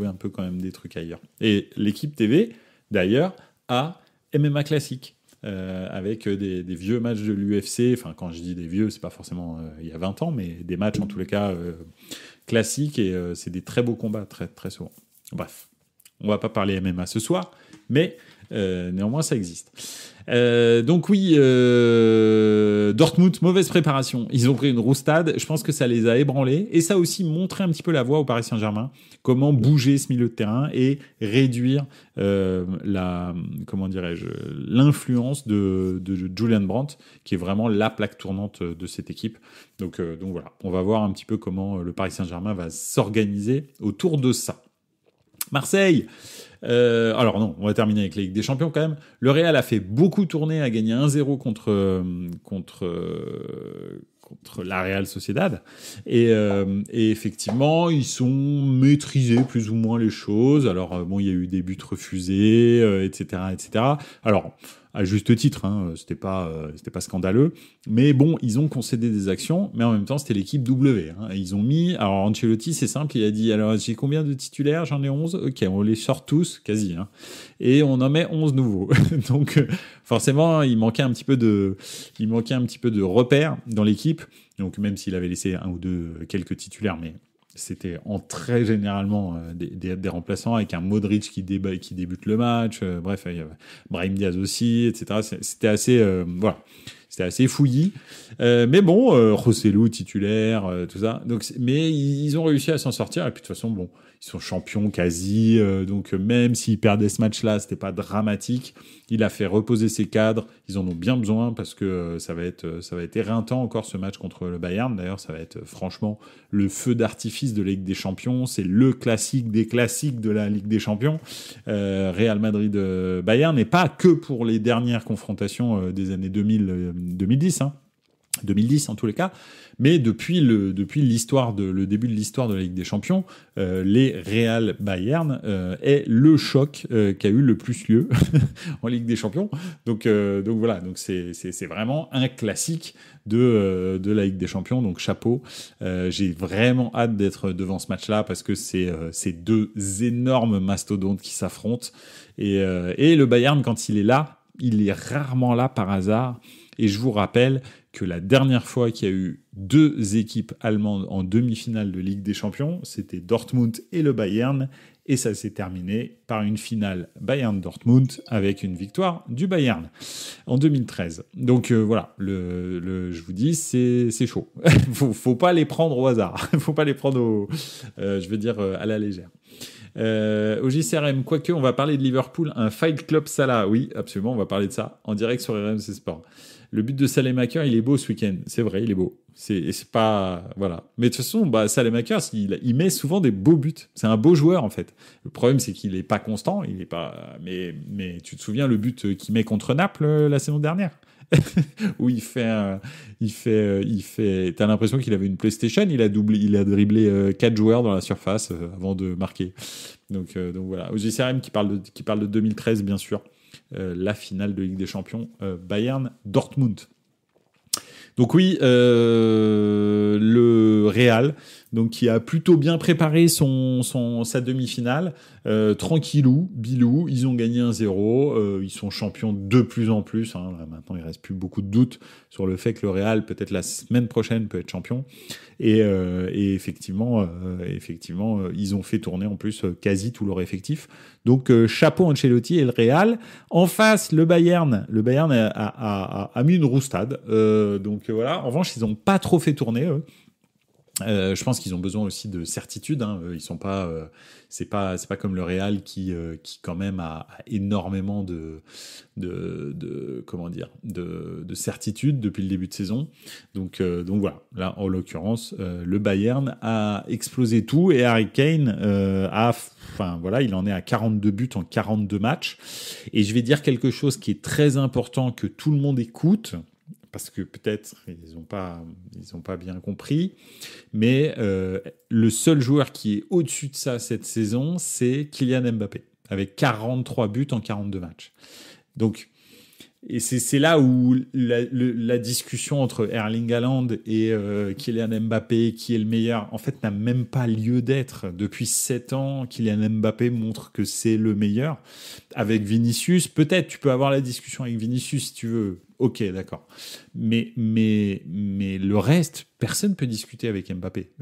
un peu quand même des trucs ailleurs. Et l'équipe TV, d'ailleurs, a MMA classique. Avec des vieux matchs de l'UFC, enfin quand je dis des vieux, c'est pas forcément il y a 20 ans, mais des matchs en tous les cas classiques, et c'est des très beaux combats, très, très souvent. Bref, on va pas parler MMA ce soir, mais néanmoins ça existe. Donc oui, Dortmund, mauvaise préparation. Ils ont pris une roustade, je pense que ça les a ébranlés, et ça a aussi montré un petit peu la voie au Paris Saint-Germain, comment bouger ce milieu de terrain et réduire l'influence de Julian Brandt, qui est vraiment la plaque tournante de cette équipe. Donc voilà, on va voir un petit peu comment le Paris Saint-Germain va s'organiser autour de ça. Marseille, alors non, on va terminer avec la Ligue des Champions quand même. Le Real a fait beaucoup tourner, a gagné 1-0 contre la Real Sociedad. Et effectivement, ils sont maîtrisés plus ou moins les choses. Alors bon, il y a eu des buts refusés, etc., etc. Alors à juste titre, hein, c'était pas scandaleux, mais bon, ils ont concédé des actions, mais en même temps, c'était l'équipe W. Hein. Ils ont mis, alors Ancelotti, c'est simple, il a dit, alors j'ai combien de titulaires? J'en ai 11. Ok, on les sort tous, quasi, hein, et on en met 11 nouveaux. Donc forcément, il manquait un petit peu de repères dans l'équipe. Donc même s'il avait laissé quelques titulaires, mais c'était en très généralement des remplaçants, avec un Modric qui débute le match, bref, il y avait Brahim Diaz aussi, etc. C'était assez, voilà, c'était assez fouillis. Mais bon, Joselu titulaire, tout ça. Donc, mais ils ont réussi à s'en sortir, et puis de toute façon, bon, ils sont champions quasi, donc même s'ils perdaient ce match-là, c'était pas dramatique. Il a fait reposer ses cadres, ils en ont bien besoin, parce que ça va être éreintant encore ce match contre le Bayern. D'ailleurs, ça va être franchement le feu d'artifice de la Ligue des Champions. C'est le classique des classiques de la Ligue des Champions. Real Madrid Bayern, n'est pas que pour les dernières confrontations des années 2010, hein. 2010 en tous les cas, mais depuis le début de l'histoire de la Ligue des Champions, les Real Bayern est le choc qui a eu le plus lieu en Ligue des Champions. Donc voilà, donc c'est vraiment un classique de la Ligue des Champions. Donc chapeau, j'ai vraiment hâte d'être devant ce match-là, parce que c'est deux énormes mastodontes qui s'affrontent, et le Bayern, quand il est là, il est rarement là par hasard. Et je vous rappelle que la dernière fois qu'il y a eu 2 équipes allemandes en demi-finale de Ligue des Champions, c'était Dortmund et le Bayern, et ça s'est terminé par une finale Bayern-Dortmund avec une victoire du Bayern en 2013. Donc voilà, je vous dis, c'est chaud. Faut pas les prendre au hasard. Faut pas les prendre à la légère. OJCRM, quoique, on va parler de Liverpool, un Fight Club Salah. Oui, absolument, on va parler de ça en direct sur RMC Sport. Le but de Salemaker, il est beau ce week-end. C'est vrai, il est beau. C'est pas. Voilà. Mais de toute façon, Salemaker, il met souvent des beaux buts. C'est un beau joueur, en fait. Le problème, c'est qu'il n'est pas constant. Il est pas. Mais tu te souviens le but qu'il met contre Naples la saison dernière où t'as l'impression qu'il avait une PlayStation, il a dribblé 4 joueurs dans la surface avant de marquer. Donc voilà. OGCRM qui parle de 2013, bien sûr. La finale de Ligue des Champions, Bayern-Dortmund. Donc oui, le Real, donc qui a plutôt bien préparé sa demi-finale, tranquillou, bilou, ils ont gagné 1-0, ils sont champions de plus en plus. Hein, là, maintenant, il reste plus beaucoup de doutes sur le fait que le Real, peut-être la semaine prochaine, peut être champion. Et effectivement, ils ont fait tourner en plus quasi tout leur effectif. Donc chapeau Ancelotti et le Real. En face, le Bayern a mis une roustade. Donc voilà. En revanche, ils n'ont pas trop fait tourner eux. Je pense qu'ils ont besoin aussi de certitude. Hein. Ils sont pas, c'est pas comme le Real qui quand même a énormément de certitude depuis le début de saison. Donc voilà. Là, en l'occurrence, le Bayern a explosé tout et Harry Kane il en est à 42 buts en 42 matchs. Et je vais dire quelque chose qui est très important que tout le monde écoute. Parce que peut-être ils ont pas bien compris, mais le seul joueur qui est au-dessus de ça cette saison, c'est Kylian Mbappé, avec 43 buts en 42 matchs. Donc, et c'est là où la discussion entre Erling Haaland et Kylian Mbappé, qui est le meilleur, en fait, n'a même pas lieu d'être. Depuis 7 ans, Kylian Mbappé montre que c'est le meilleur. Avec Vinicius, peut-être tu peux avoir la discussion avec Vinicius si tu veux. Ok, d'accord. Mais le reste, personne ne peut discuter avec Mbappé.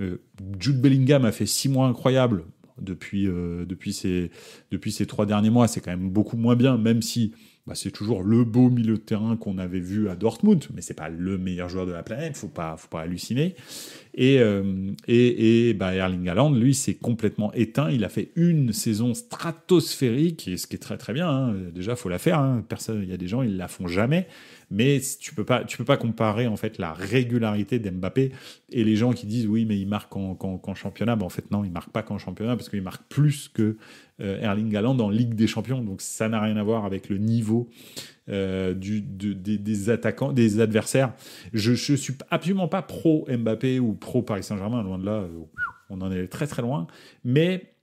Jude Bellingham a fait 6 mois incroyables depuis ces 3 derniers mois. C'est quand même beaucoup moins bien, même si c'est toujours le beau milieu de terrain qu'on avait vu à Dortmund, mais c'est pas le meilleur joueur de la planète, faut pas halluciner. Et Erling Haaland, lui, s'est complètement éteint. Il a fait une saison stratosphérique, ce qui est très très bien. Hein. Déjà, faut la faire. Hein. Il y a des gens, ils la font jamais. Mais tu peux pas comparer en fait la régularité d'Mbappé et les gens qui disent oui, mais il marque qu'en championnat. En fait, non, il marque pas qu'en championnat parce qu'il marque plus que Erling Haaland en Ligue des Champions. Donc ça n'a rien à voir avec le niveau des attaquants, des adversaires. Je suis absolument pas pro Mbappé ou pro Paris Saint-Germain, loin de là. On en est très très loin. Mais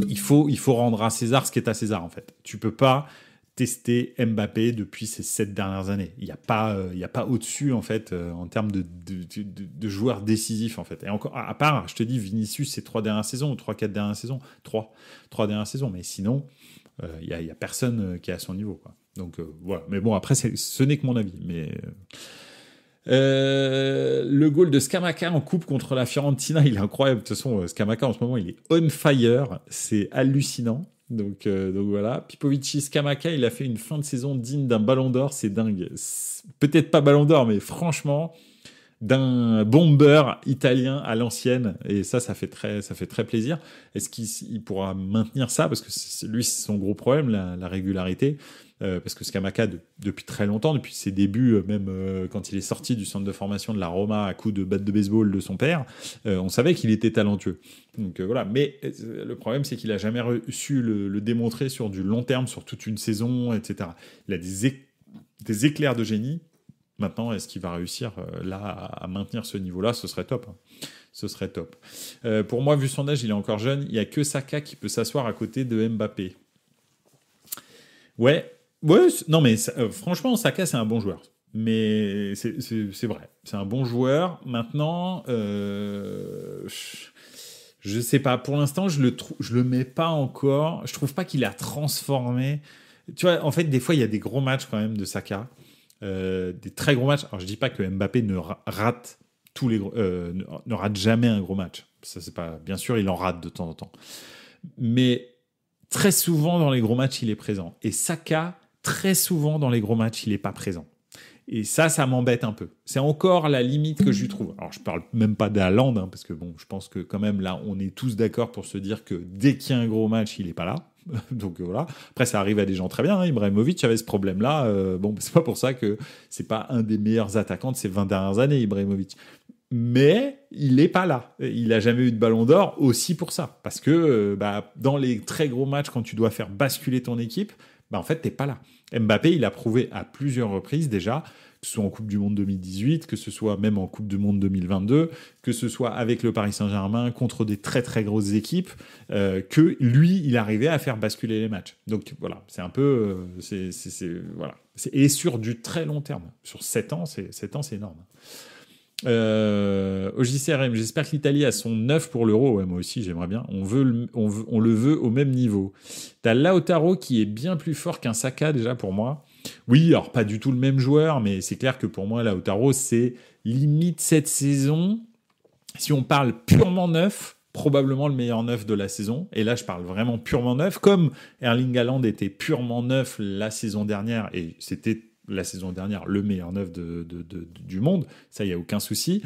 il faut rendre à César ce qui est à César en fait. Tu peux pas tester Mbappé depuis ces 7 dernières années. Il n'y a pas au-dessus, en fait, en termes de joueurs décisifs, en fait. Et encore, à part, je te dis, Vinicius, c'est 3 dernières saisons, ou 3-4 dernières saisons, 3 dernières saisons, mais sinon, il y a personne qui est à son niveau, quoi. Donc, voilà. Mais bon, après, ce n'est que mon avis, mais... le goal de Scamacca en coupe contre la Fiorentina, il est incroyable. De toute façon, Scamacca, en ce moment, il est on fire. C'est hallucinant. Donc voilà, Pipovici Scamacca, il a fait une fin de saison digne d'un Ballon d'Or, c'est dingue. Peut-être pas Ballon d'Or, mais franchement, d'un bomber italien à l'ancienne. Et ça fait très plaisir. Est-ce qu'il pourra maintenir ça? Parce que c'est son gros problème, la régularité. Parce que Scamacca, depuis très longtemps, depuis ses débuts, même quand il est sorti du centre de formation de la Roma à coups de batte de baseball de son père, on savait qu'il était talentueux. Donc voilà. Mais le problème, c'est qu'il n'a jamais su le démontrer sur du long terme, sur toute une saison, etc. Il a des éclairs de génie. Maintenant, est-ce qu'il va réussir là à maintenir ce niveau-là? Ce serait top. Hein. Ce serait top. Pour moi, vu son âge, il est encore jeune. Il n'y a que Saka qui peut s'asseoir à côté de Mbappé. Ouais, non mais franchement, Saka c'est un bon joueur. Mais c'est vrai, c'est un bon joueur. Maintenant, je sais pas. Pour l'instant, je le mets pas encore. Je trouve pas qu'il a transformé. Tu vois, en fait, des fois, il y a des gros matchs quand même de Saka, des très gros matchs. Alors, je dis pas que Mbappé ne rate ne rate jamais un gros match. Ça, c'est pas. Bien sûr, il en rate de temps en temps. Mais très souvent dans les gros matchs, il est présent. Et Saka, très souvent dans les gros matchs, il n'est pas présent. Et ça m'embête un peu. C'est encore la limite que je lui trouve. Alors, je parle même pas d'Haaland, hein, parce que bon, je pense que quand même, là, on est tous d'accord pour se dire que dès qu'il y a un gros match, il est pas là. Donc voilà. Après, ça arrive à des gens très bien. Hein. Ibrahimovic avait ce problème-là. Bon, c'est pas pour ça que c'est pas un des meilleurs attaquants de ces 20 dernières années, Ibrahimovic. Mais il est pas là. Il a jamais eu de ballon d'or aussi pour ça. Parce que dans les très gros matchs, quand tu dois faire basculer ton équipe, en fait, t'es pas là. Mbappé, il a prouvé à plusieurs reprises déjà, que ce soit en Coupe du Monde 2018, que ce soit même en Coupe du Monde 2022, que ce soit avec le Paris Saint-Germain contre des très très grosses équipes, que lui, il arrivait à faire basculer les matchs. Donc voilà, c'est un peu... voilà. Et sur du très long terme. Sur 7 ans, c'est énorme. Au JCRM, j'espère que l'Italie a son 9 pour l'Euro. Ouais, moi aussi, j'aimerais bien. On le veut au même niveau. T'as Lautaro qui est bien plus fort qu'un Saka, déjà, pour moi. Oui, alors pas du tout le même joueur, mais c'est clair que pour moi, Lautaro, c'est limite cette saison. Si on parle purement neuf, probablement le meilleur neuf de la saison. Et là, je parle vraiment purement neuf. Comme Erling Haaland était purement neuf la saison dernière, et c'était la saison dernière le meilleur neuf du monde, ça, il n'y a aucun souci.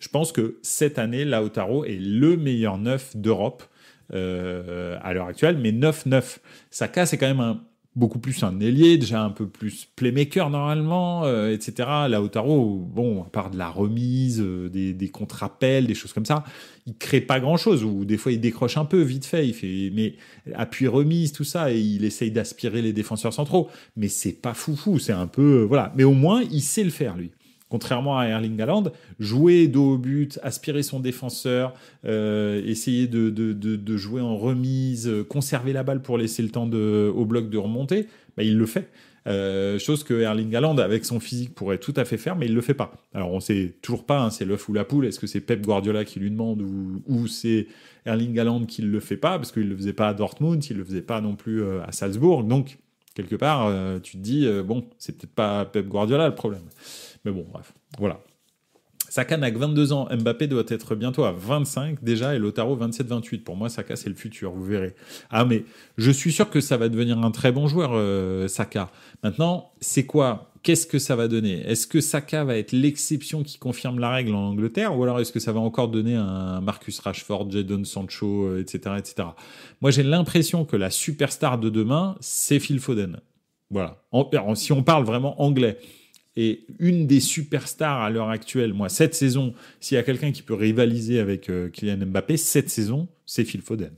Je pense que cette année, Lautaro est le meilleur neuf d'Europe à l'heure actuelle, mais 9-9. Saka, c'est quand même beaucoup plus un ailier, déjà un peu plus playmaker normalement, etc. Lautaro, bon, à part de la remise, des contre-appels, des choses comme ça, il crée pas grand-chose, ou des fois il décroche un peu vite fait, mais appui remise, tout ça, et il essaye d'aspirer les défenseurs centraux, mais c'est pas foufou, c'est un peu... voilà. Mais au moins, il sait le faire, lui. Contrairement à Erling Haaland, jouer dos au but, aspirer son défenseur, essayer de jouer en remise, conserver la balle pour laisser le temps au bloc de remonter, il le fait. Chose que Erling Haaland, avec son physique, pourrait tout à fait faire, mais il le fait pas. Alors on sait toujours pas, c'est l'œuf ou la poule, est-ce que c'est Pep Guardiola qui lui demande ou c'est Erling Haaland qui le fait pas, parce qu'il le faisait pas à Dortmund, il le faisait pas non plus à Salzbourg, donc quelque part, tu te dis, c'est peut-être pas Pep Guardiola le problème. Mais bon, bref, voilà. Saka n'a que 22 ans. Mbappé doit être bientôt à 25 déjà et Lautaro 27-28. Pour moi, Saka, c'est le futur, vous verrez. Ah, mais je suis sûr que ça va devenir un très bon joueur, Saka. Maintenant, c'est quoi ? Qu'est-ce que ça va donner ? Est-ce que Saka va être l'exception qui confirme la règle en Angleterre ? Ou alors est-ce que ça va encore donner un Marcus Rashford, Jadon Sancho, etc., etc. Moi, j'ai l'impression que la superstar de demain, c'est Phil Foden. Voilà. Si on parle vraiment anglais. Et une des superstars à l'heure actuelle, moi, cette saison, s'il y a quelqu'un qui peut rivaliser avec Kylian Mbappé, cette saison, c'est Phil Foden.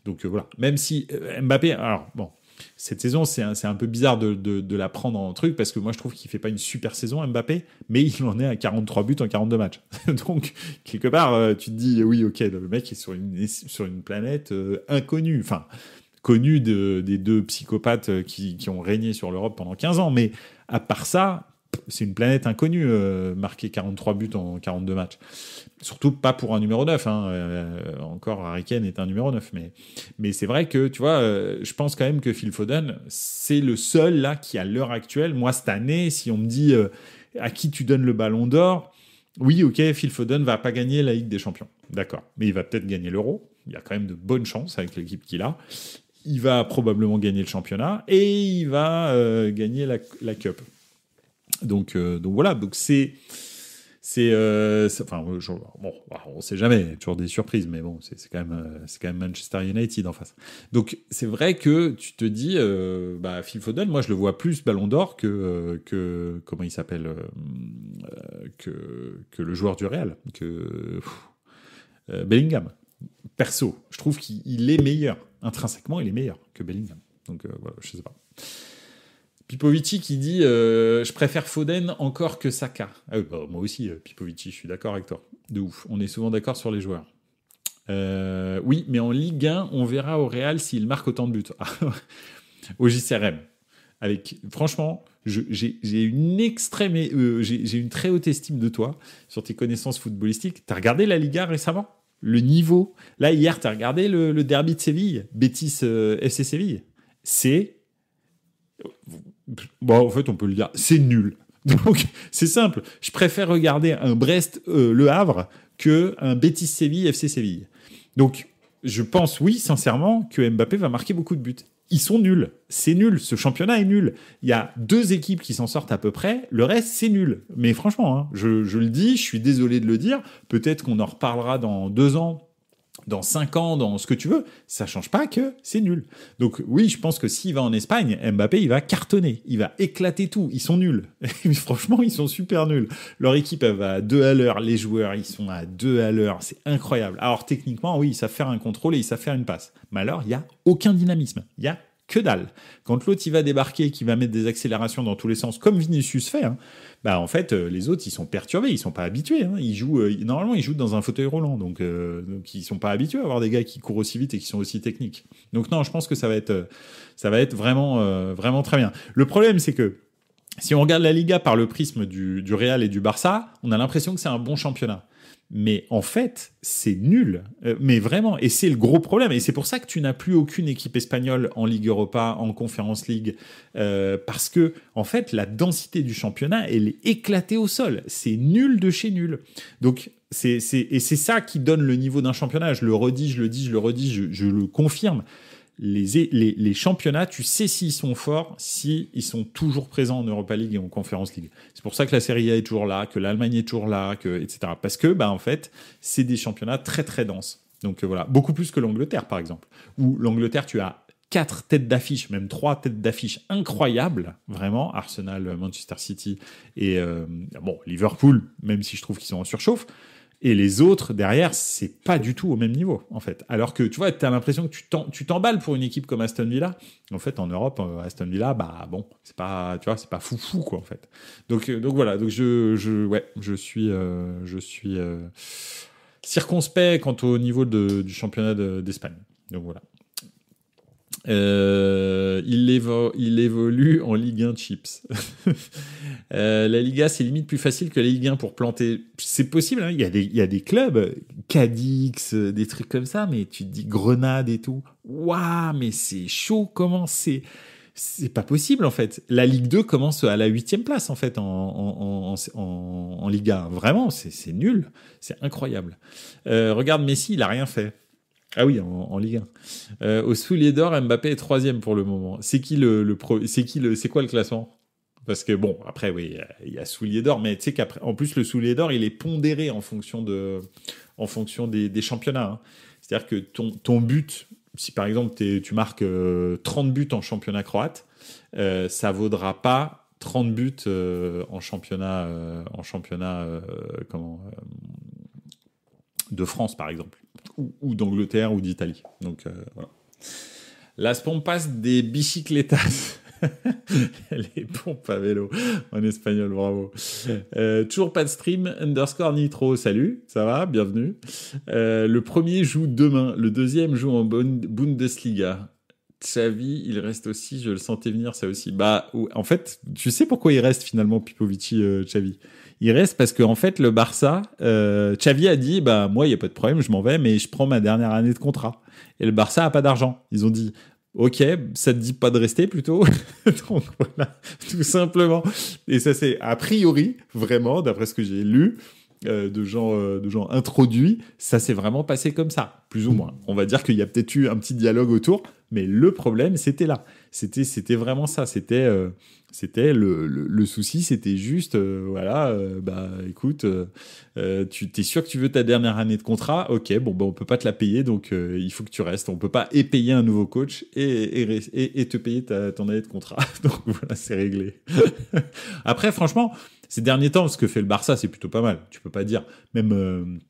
Donc voilà. Même si Mbappé, alors bon, cette saison, c'est un peu bizarre de la prendre en truc, parce que moi, je trouve qu'il fait pas une super saison, Mbappé, mais il en est à 43 buts en 42 matchs. Donc, quelque part, tu te dis, oui, ok, le mec est sur une planète inconnue. Enfin, connue des deux psychopathes qui ont régné sur l'Europe pendant 15 ans. Mais à part ça, c'est une planète inconnue, marquer 43 buts en 42 matchs. Surtout pas pour un numéro 9. Encore, Harry Kane est un numéro 9. Mais c'est vrai que, tu vois, je pense quand même que Phil Foden, c'est le seul là qui, à l'heure actuelle, moi, cette année, si on me dit à qui tu donnes le ballon d'or, oui, ok, Phil Foden va pas gagner la Ligue des Champions. D'accord. Mais il va peut-être gagner l'Euro. Il y a quand même de bonnes chances avec l'équipe qu'il a. Il va probablement gagner le championnat et il va gagner la Cup. Donc voilà, donc enfin, bon, on sait jamais, il y a toujours des surprises, mais bon, c'est quand même Manchester United en face. Donc c'est vrai que tu te dis, Phil Foden, moi je le vois plus Ballon d'Or que comment il s'appelle, que le joueur du Real, que Bellingham. Perso, je trouve qu'il est meilleur, intrinsèquement, il est meilleur que Bellingham. Donc voilà, je sais pas. Pipovici qui dit je préfère Foden encore que Saka. Ah oui, moi aussi, Pipovici, je suis d'accord avec toi. De ouf. On est souvent d'accord sur les joueurs. Oui, mais en Ligue 1, on verra au Real s'il marque autant de buts. Au JCRM. Franchement, j'ai une très haute estime de toi sur tes connaissances footballistiques. T'as regardé la Liga récemment ? Le niveau. Là, hier, t'as regardé le derby de Séville, Betis FC Séville. C'est... Bon, en fait, on peut le dire, c'est nul. Donc, c'est simple. Je préfère regarder un Brest-Le Havre qu'un Betis-Séville, FC Séville. Donc, je pense, oui, sincèrement, que Mbappé va marquer beaucoup de buts. ils sont nuls. C'est nul. Ce championnat est nul. Il y a 2 équipes qui s'en sortent à peu près. Le reste, c'est nul. Mais franchement, hein, je le dis, je suis désolé de le dire. Peut-être qu'on en reparlera dans 2 ans, dans 5 ans, dans ce que tu veux. Ça change pas que c'est nul. Donc oui, je pense que s'il va en Espagne, Mbappé, il va cartonner. Il va éclater tout. Ils sont nuls. Franchement, ils sont super nuls. Leur équipe, elle va à 2 à l'heure. Les joueurs, ils sont à 2 à l'heure. C'est incroyable. Alors techniquement, oui, ils savent faire un contrôle et ils savent faire une passe. Mais alors, il y a aucun dynamisme. Il y a que dalle. Quand l'autre, il va débarquer, qui va mettre des accélérations dans tous les sens, comme Vinicius fait, hein, bah en fait, les autres, ils sont perturbés, ils sont pas habitués. Hein. Normalement, ils jouent dans un fauteuil roulant, donc ils sont pas habitués à avoir des gars qui courent aussi vite et qui sont aussi techniques. Donc non, je pense que ça va être vraiment, vraiment très bien. Le problème, c'est que si on regarde la Liga par le prisme du Real et du Barça, on a l'impression que c'est un bon championnat. Mais en fait, c'est nul. Mais vraiment, et c'est le gros problème. Et c'est pour ça que tu n'as plus aucune équipe espagnole en Ligue Europa, en Conference League, parce que en fait, la densité du championnat, elle est éclatée au sol. C'est nul de chez nul. Donc, c'est ça qui donne le niveau d'un championnat. Je le redis, je le confirme. Les championnats, tu sais s'ils sont forts, s'ils sont toujours présents en Europa League et en Conference League. C'est pour ça que la Serie A est toujours là, que l'Allemagne est toujours là, etc. Parce que, en fait, c'est des championnats très très denses. Donc voilà, beaucoup plus que l'Angleterre, par exemple. Où l'Angleterre, tu as 4 têtes d'affiche, même 3 têtes d'affiche incroyables, vraiment, Arsenal, Manchester City et Liverpool, même si je trouve qu'ils sont en surchauffe. Et les autres, derrière, c'est pas du tout au même niveau, en fait. Alors que, tu vois, tu as l'impression que tu t'emballes pour une équipe comme Aston Villa. En fait, en Europe, Aston Villa, c'est pas, tu vois, c'est pas foufou, quoi, en fait. Donc voilà. Donc je suis circonspect quant au niveau du championnat d'Espagne. Donc voilà. Il évolue en Ligue 1 Chips. La Liga, c'est limite plus facile que la Ligue 1 pour planter. C'est possible, hein. Il y a des clubs, Cadix, des trucs comme ça, mais tu te dis Grenade et tout. Waouh, mais c'est chaud, comment c'est pas possible, en fait. La Ligue 2 commence à la 8e place, en fait, en Liga. Vraiment, c'est nul. C'est incroyable. Regarde Messi, il a rien fait. Ah oui, en Ligue 1. Au Soulier d'Or, Mbappé est 3e pour le moment. C'est quoi le classement? Parce que bon, après, oui, il y a Soulier d'Or, mais tu sais qu'après, en plus, le Soulier d'Or, il est pondéré en fonction des championnats. Hein. C'est-à-dire que ton but, si par exemple tu marques 30 buts en championnat croate, ça vaudra pas 30 buts en championnat, de France, par exemple, ou d'Angleterre ou d'Italie. Donc voilà. Las Pompas des Bicicletas. Les pompes à vélo en espagnol, bravo. Toujours pas de stream, _nitro, salut, ça va, bienvenue. Le premier joue demain, le deuxième joue en Bundesliga. Xavi, il reste aussi, je le sentais venir, ça aussi. En fait, tu sais pourquoi il reste finalement, Pipovici, Xavi? Il reste parce qu'en fait, le Barça, Xavi a dit, moi, il n'y a pas de problème, je m'en vais, mais je prends ma dernière année de contrat. Et le Barça a pas d'argent. Ils ont dit, ok, ça te dit pas de rester plutôt? Donc voilà, tout simplement. Et ça, c'est a priori, vraiment, d'après ce que j'ai lu, de gens introduits, ça s'est vraiment passé comme ça, plus ou moins. On va dire qu'il y a peut-être eu un petit dialogue autour, mais le problème, c'était là. C'était vraiment ça. C'était le souci, c'était juste, écoute, tu t'es sûr que tu veux ta dernière année de contrat? Ok, on peut pas te la payer, donc il faut que tu restes. On peut pas payer un nouveau coach et te payer ton année de contrat. Donc voilà, c'est réglé. Après, franchement, ces derniers temps, ce que fait le Barça, c'est plutôt pas mal. Tu peux pas dire, même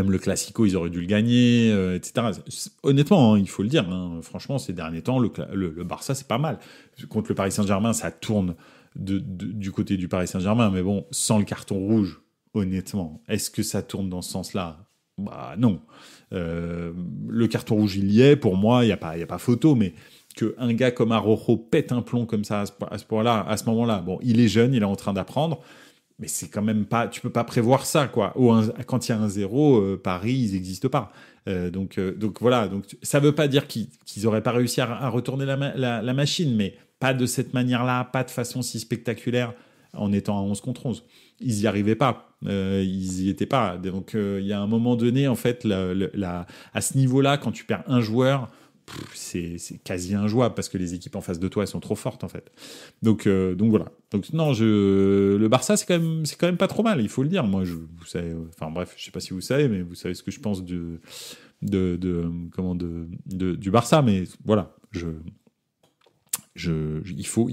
le Classico, ils auraient dû le gagner, etc. Honnêtement, hein, il faut le dire. Hein, franchement, ces derniers temps, le Barça, c'est pas mal. Contre le Paris Saint-Germain, ça tourne du côté du Paris Saint-Germain. Mais bon, sans le carton rouge, honnêtement, est-ce que ça tourne dans ce sens-là? Non. Le carton rouge, il y est. Pour moi, il n'y a pas photo. Mais qu'un gars comme Araujo pète un plomb comme ça à ce moment-là, bon, il est jeune, il est en train d'apprendre. Mais c'est quand même pas, tu peux pas prévoir ça, quoi. Quand il y a un 0, Paris, ils n'existent pas. Donc voilà. Donc ça veut pas dire qu'ils auraient pas réussi à retourner la machine, mais pas de cette manière-là, pas de façon si spectaculaire en étant à 11 contre 11. Ils y arrivaient pas. Ils y étaient pas. Donc il y a un moment donné, en fait, à ce niveau-là, quand tu perds un joueur, c'est quasi injouable parce que les équipes en face de toi, elles sont trop fortes en fait. Donc voilà. Donc non, le Barça, c'est quand même pas trop mal, il faut le dire. Moi, vous savez, enfin bref, je sais pas si vous savez, mais vous savez ce que je pense du Barça, mais voilà, il faut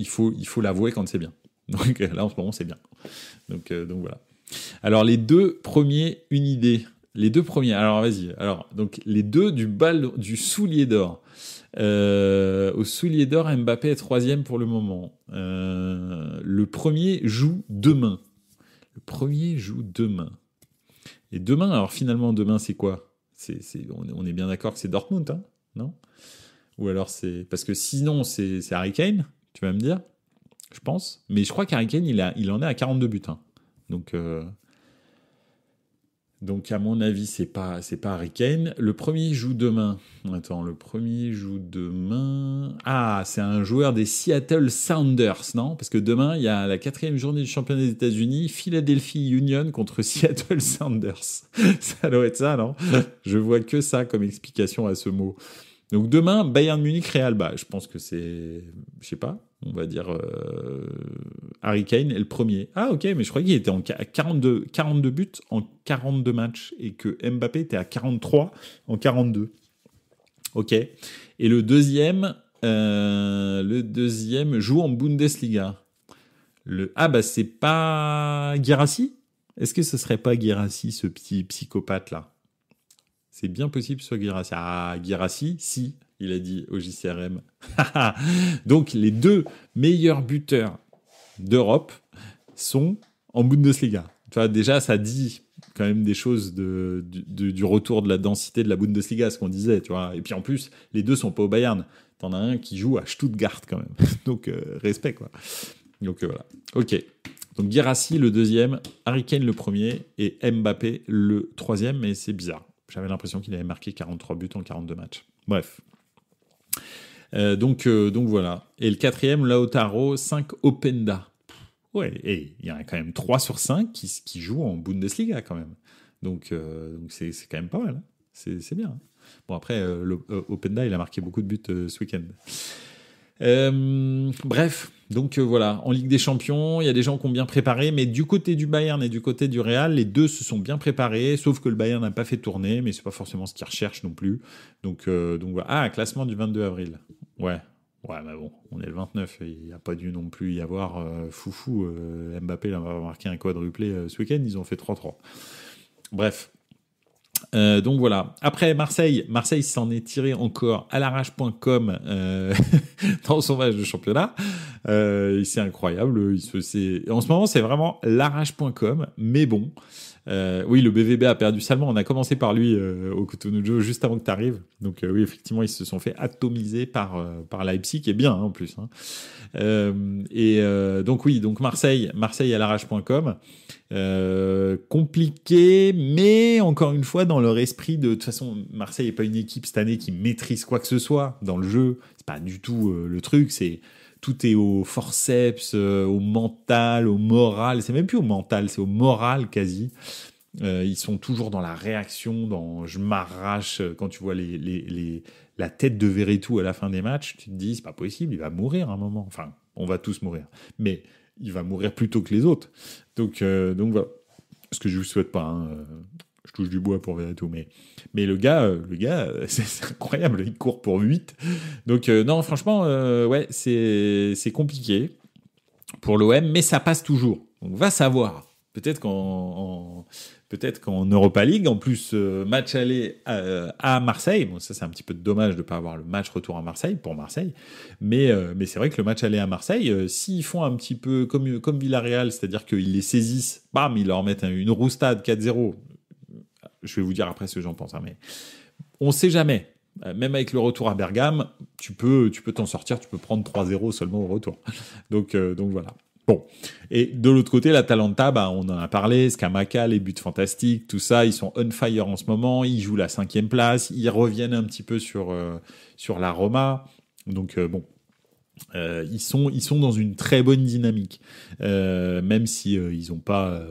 l'avouer quand c'est bien. Donc là, en ce moment, c'est bien. Donc voilà. Alors les deux premiers, une idée. Les deux premiers. Alors vas-y. Alors donc les deux du soulier d'or. Au soulier d'or, Mbappé est 3e pour le moment. Le premier joue demain. Et demain, alors finalement, demain, c'est quoi? On est bien d'accord que c'est Dortmund, hein, non? Ou alors c'est... Parce que sinon, c'est Harry Kane, tu vas me dire, je pense. Mais je crois qu'Harry Kane, il en est à 42 buts. Hein. Donc, à mon avis, c'est pas Harry Kane. Le premier joue demain. Attends, le premier joue demain... Ah, c'est un joueur des Seattle Sounders, non? Parce que demain, il y a la 4e journée du championnat des États-Unis, Philadelphia Union contre Seattle Sounders. Ça doit être ça, non? Je vois que ça comme explication à ce mot. Donc demain, Bayern Munich, Real. Bah, je pense que c'est... Je sais pas. On va dire Harry Kane est le premier. Ah ok, mais je croyais qu'il était à 42 buts en 42 matchs et que Mbappé était à 43 en 42. Ok. Et le deuxième joue en Bundesliga. C'est pas Guirassy? Est-ce que ce serait pas Guirassy, ce petit psychopathe là? C'est bien possible que ce soit Guirassy. Ah, Guirassy, si. Il a dit au JCRM. Donc, les deux meilleurs buteurs d'Europe sont en Bundesliga. Tu vois, déjà, ça dit quand même des choses du retour de la densité de la Bundesliga, ce qu'on disait, tu vois. Et puis, en plus, les deux sont pas au Bayern. T'en as un qui joue à Stuttgart, quand même. Donc, respect, quoi. Donc, voilà. OK. Donc, Guirassy, le deuxième, Harry Kane, le premier, et Mbappé, le troisième, mais c'est bizarre. J'avais l'impression qu'il avait marqué 43 buts en 42 matchs. Bref. Donc voilà. Et le quatrième, Lautaro, 5 Openda. Ouais, et il y en a quand même 3 sur 5 qui jouent en Bundesliga quand même. Donc c'est quand même pas mal. Hein. C'est bien. Hein. Bon, après, Openda, il a marqué beaucoup de buts ce week-end. Bref, donc voilà, en Ligue des Champions, il y a des gens qui ont bien préparé, mais du côté du Bayern et du côté du Real, les deux se sont bien préparés, sauf que le Bayern n'a pas fait tourner, mais c'est pas forcément ce qu'ils recherchent non plus. Donc voilà. Ah, classement du 22 avril. Ouais, mais bon, on est le 29, il n'y a pas dû non plus y avoir foufou. Mbappé il a marqué un quadruplé ce week-end, ils ont fait 3-3. Bref. Donc voilà. Après Marseille s'en est tiré encore à l'arrache.com dans son match de championnat. C'est incroyable. En ce moment, c'est vraiment l'arrache.com. Mais bon, oui, le BVB a perdu salement. On a commencé par lui au Cotonou Joe juste avant que tu arrives. Donc oui, effectivement, ils se sont fait atomiser par Leipzig, qui est bien hein, en plus. Hein. Donc oui, donc Marseille à l'arrache.com. Compliqué, mais encore une fois dans leur esprit de toute façon Marseille n'est pas une équipe cette année qui maîtrise quoi que ce soit dans le jeu, c'est pas du tout le truc, tout est au forceps, au mental, au moral, c'est même plus au mental, c'est au moral quasi. Ils sont toujours dans la réaction, dans je m'arrache. Quand tu vois la tête de Veretout à la fin des matchs, tu te dis c'est pas possible, il va mourir à un moment, enfin on va tous mourir, mais il va mourir plus tôt que les autres. Donc voilà. Ce que je vous souhaite pas. Hein. Je touche du bois pour Veretout. Mais le gars, c'est incroyable. Il court pour 8. Donc non, franchement, ouais, c'est compliqué pour l'OM, mais ça passe toujours. Donc va savoir. Peut-être qu'en Europa League, en plus, match aller à Marseille. Bon, ça, c'est un petit peu dommage de ne pas avoir le match retour à Marseille, pour Marseille. Mais c'est vrai que le match aller à Marseille, s'ils font un petit peu comme Villarreal, c'est-à-dire qu'ils les saisissent, bam, ils leur mettent une roustade 4-0. Je vais vous dire après ce que j'en pense. Hein, mais on ne sait jamais. Même avec le retour à Bergame, tu peux t'en sortir, tu peux prendre 3-0 seulement au retour. Donc voilà. Bon, et de l'autre côté, l'Atalanta, on en a parlé, Scamacca, les buts fantastiques, tout ça, ils sont on fire en ce moment, ils jouent la 5e place, ils reviennent un petit peu sur la Roma, donc bon, Ils sont dans une très bonne dynamique, même si ils ont pas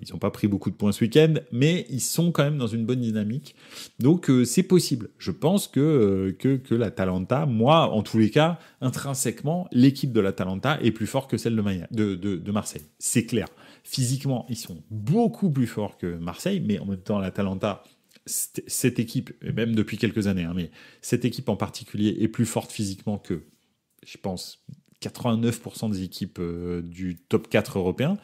ils ont pas pris beaucoup de points ce week-end, mais ils sont quand même dans une bonne dynamique. Donc c'est possible. Je pense que l'Atalanta, moi en tous les cas, intrinsèquement, l'équipe de l'Atalanta est plus forte que celle de Marseille. C'est clair. Physiquement, ils sont beaucoup plus forts que Marseille, mais en même temps, l'Atalanta, cette équipe, et même depuis quelques années, hein, mais cette équipe en particulier est plus forte physiquement que, je pense, 89% des équipes du top 4 européen.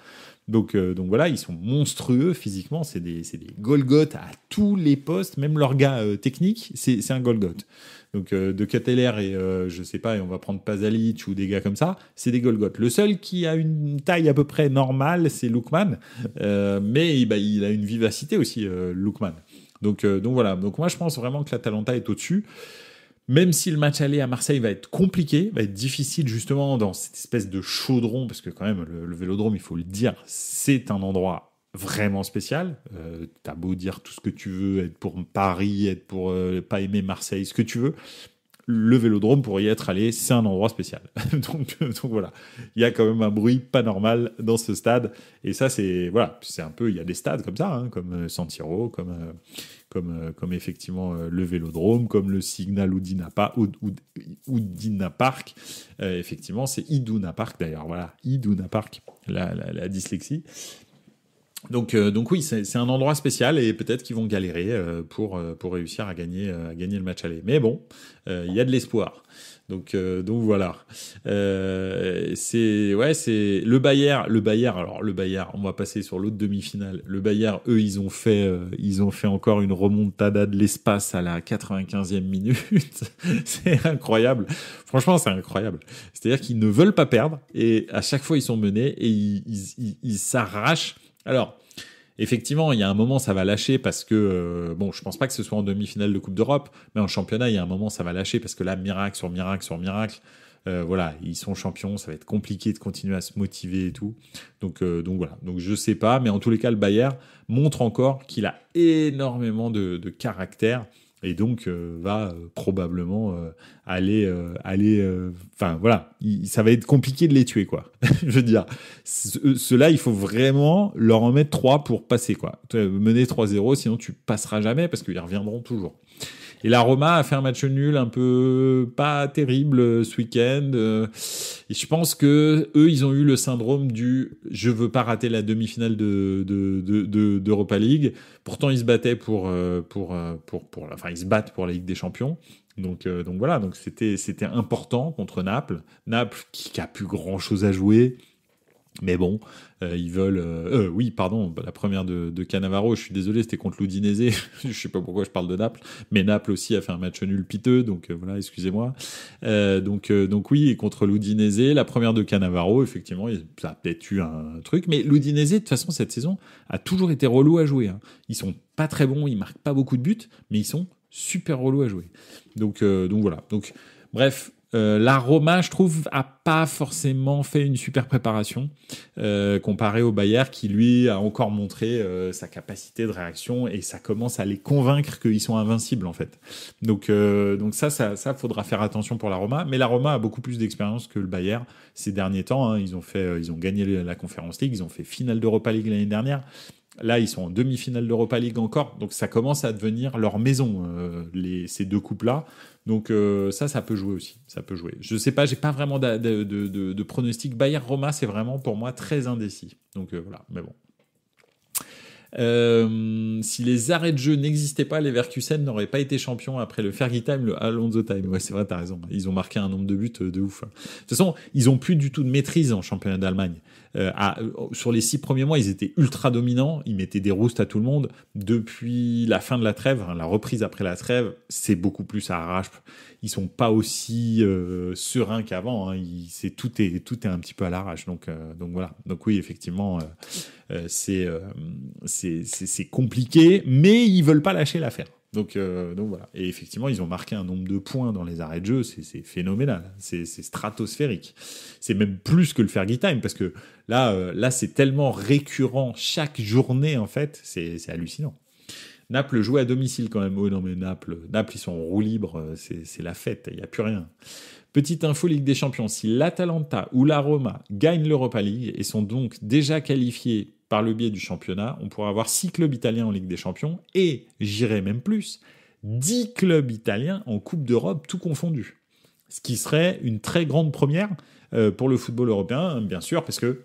Donc voilà, ils sont monstrueux physiquement. C'est des Golgoth à tous les postes, même leur gars technique, c'est un Golgoth. Donc de Ketteler et je sais pas, et on va prendre Pasalic ou des gars comme ça, c'est des Golgoth. Le seul qui a une taille à peu près normale, c'est Lookman, mais il a une vivacité aussi, Lookman. Donc voilà. Donc moi je pense vraiment que l'Atalanta est au-dessus. Même si le match aller à Marseille va être compliqué, va être difficile justement dans cette espèce de chaudron, parce que quand même le Vélodrome, il faut le dire, c'est un endroit vraiment spécial. T'as beau dire tout ce que tu veux, être pour Paris, être pour pas aimer Marseille, ce que tu veux. Le Vélodrome, pour y être allé, c'est un endroit spécial. donc voilà, il y a quand même un bruit pas normal dans ce stade. Et ça, c'est un peu, il y a des stades comme ça, hein, comme San Siro, comme effectivement le Vélodrome, comme le Signal Iduna Park. Effectivement, c'est Iduna Park d'ailleurs. Voilà, Iduna Park, la dyslexie. Donc oui, c'est un endroit spécial et peut-être qu'ils vont galérer pour réussir à gagner le match aller. Mais bon, il y a de l'espoir. Donc voilà. C'est le Bayern. Alors le Bayern, on va passer sur l'autre demi-finale. Le Bayern, eux, ils ont fait encore une remontada de l'espace à la 95e minute. C'est incroyable. Franchement, c'est incroyable. C'est-à-dire qu'ils ne veulent pas perdre et à chaque fois ils sont menés et ils s'arrachent. Alors, effectivement, il y a un moment, ça va lâcher parce que, je pense pas que ce soit en demi-finale de Coupe d'Europe, mais en championnat, il y a un moment, ça va lâcher parce que là, miracle sur miracle sur miracle, voilà, ils sont champions, ça va être compliqué de continuer à se motiver et tout. Donc voilà. Donc je sais pas, mais en tous les cas, le Bayern montre encore qu'il a énormément de caractère. Et donc va probablement aller. Enfin voilà, ça va être compliqué de les tuer quoi. Je veux dire, ceux-là, il faut vraiment leur en mettre 3 pour passer quoi. Mener 3-0, sinon tu passeras jamais parce qu'ils reviendront toujours. Et la Roma a fait un match nul un peu pas terrible ce week-end. Et je pense que eux, ils ont eu le syndrome du je veux pas rater la demi-finale d'Europa League. Pourtant, ils se battaient ils se battent pour la Ligue des Champions. Donc voilà, donc c'était important contre Naples. Naples qui a plus grand chose à jouer. Mais bon, ils veulent... oui, pardon, la première de Cannavaro, je suis désolé, c'était contre l'Udinese. Je sais pas pourquoi je parle de Naples. Mais Naples aussi a fait un match nul piteux, donc voilà, excusez-moi. Donc oui, et contre l'Udinese, la première de Cannavaro, effectivement, ça a peut-être eu un truc. Mais l'Udinese, de toute façon, cette saison, a toujours été relou à jouer. Hein. Ils sont pas très bons, ils marquent pas beaucoup de buts, mais ils sont super relous à jouer. Donc voilà. Donc, bref... la Roma, je trouve, a pas forcément fait une super préparation comparé au Bayern qui, lui, a encore montré sa capacité de réaction et ça commence à les convaincre qu'ils sont invincibles, en fait. Donc ça, faudra faire attention pour la Roma. Mais la Roma a beaucoup plus d'expérience que le Bayern ces derniers temps. Hein. Ils ont gagné la Conference League, ils ont fait finale d'Europa League l'année dernière. Là, ils sont en demi-finale d'Europa League encore, donc ça commence à devenir leur maison, ces deux coupes-là. Donc ça peut jouer aussi, ça peut jouer. Je sais pas, j'ai pas vraiment de pronostic. Bayern-Roma, c'est vraiment pour moi très indécis. Donc voilà, mais bon. Si les arrêts de jeu n'existaient pas, les Leverkusen n'auraient pas été champions après le Fergie Time, le Alonso Time. Ouais, c'est vrai, t'as raison. Ils ont marqué un nombre de buts de ouf. De toute façon, ils ont plus du tout de maîtrise en championnat d'Allemagne. Sur les 6 premiers mois, ils étaient ultra dominants. Ils mettaient des roustes à tout le monde. Depuis la fin de la trêve, la reprise après la trêve, c'est beaucoup plus à arrache. Ils sont pas aussi sereins qu'avant. Hein. Tout est un petit peu à l'arrache. Donc voilà. Donc oui, effectivement, c'est compliqué, mais ils veulent pas lâcher l'affaire. Donc voilà. Et effectivement, ils ont marqué un nombre de points dans les arrêts de jeu, c'est phénoménal, c'est stratosphérique. C'est même plus que le Fergie Time parce que là c'est tellement récurrent chaque journée en fait, c'est hallucinant. Naples joue à domicile quand même. Oh non, mais Naples, ils sont en roue libre, c'est la fête, il n'y a plus rien. Petite info Ligue des Champions, si l'Atalanta ou la Roma gagnent l'Europa League et sont donc déjà qualifiés par le biais du championnat, on pourra avoir 6 clubs italiens en Ligue des Champions et, j'irai même plus, 10 clubs italiens en Coupe d'Europe, tout confondu. Ce qui serait une très grande première pour le football européen, bien sûr, parce que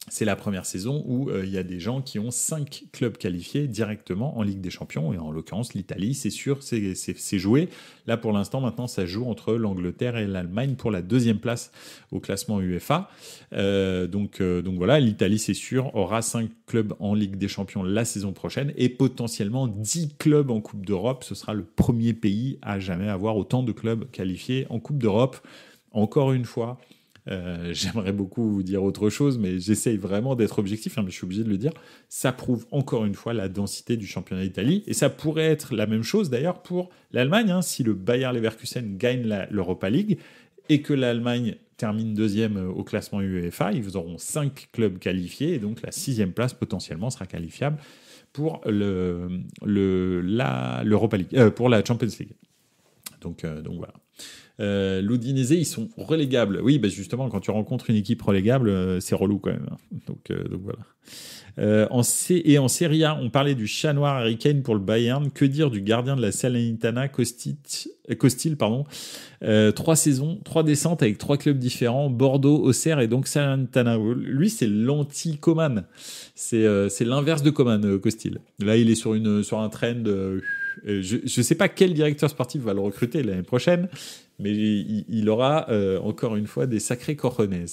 c'est la première saison où il y a des gens qui ont 5 clubs qualifiés directement en Ligue des Champions. Et en l'occurrence, l'Italie, c'est sûr, c'est joué. Là, pour l'instant, maintenant, ça joue entre l'Angleterre et l'Allemagne pour la 2e place au classement UEFA. Donc voilà, l'Italie, c'est sûr, aura 5 clubs en Ligue des Champions la saison prochaine et potentiellement 10 clubs en Coupe d'Europe. Ce sera le premier pays à jamais avoir autant de clubs qualifiés en Coupe d'Europe. Encore une fois, j'aimerais beaucoup vous dire autre chose, mais j'essaye vraiment d'être objectif, mais je suis obligé de le dire. Ça prouve encore une fois la densité du championnat d'Italie, et ça pourrait être la même chose d'ailleurs pour l'Allemagne, si le Bayer Leverkusen gagne l'Europa League et que l'Allemagne termine 2e au classement UEFA, ils auront 5 clubs qualifiés, et donc la 6e place potentiellement sera qualifiable pour l'Europa League, pour la Champions League. Donc voilà. L'Udinese, ils sont relégables. Oui, justement, quand tu rencontres une équipe relégable, c'est relou quand même. Donc voilà. En Serie A, on parlait du chat noir Harry Kane pour le Bayern. Que dire du gardien de la Salernitana, Costil, 3 saisons, 3 descentes avec 3 clubs différents, Bordeaux, Auxerre et donc Salernitana. Lui, c'est l'anti-Coman. C'est l'inverse de Coman, Costil. Là, il est sur un trend. Je ne sais pas quel directeur sportif va le recruter l'année prochaine, mais il aura encore une fois des sacrés cojones.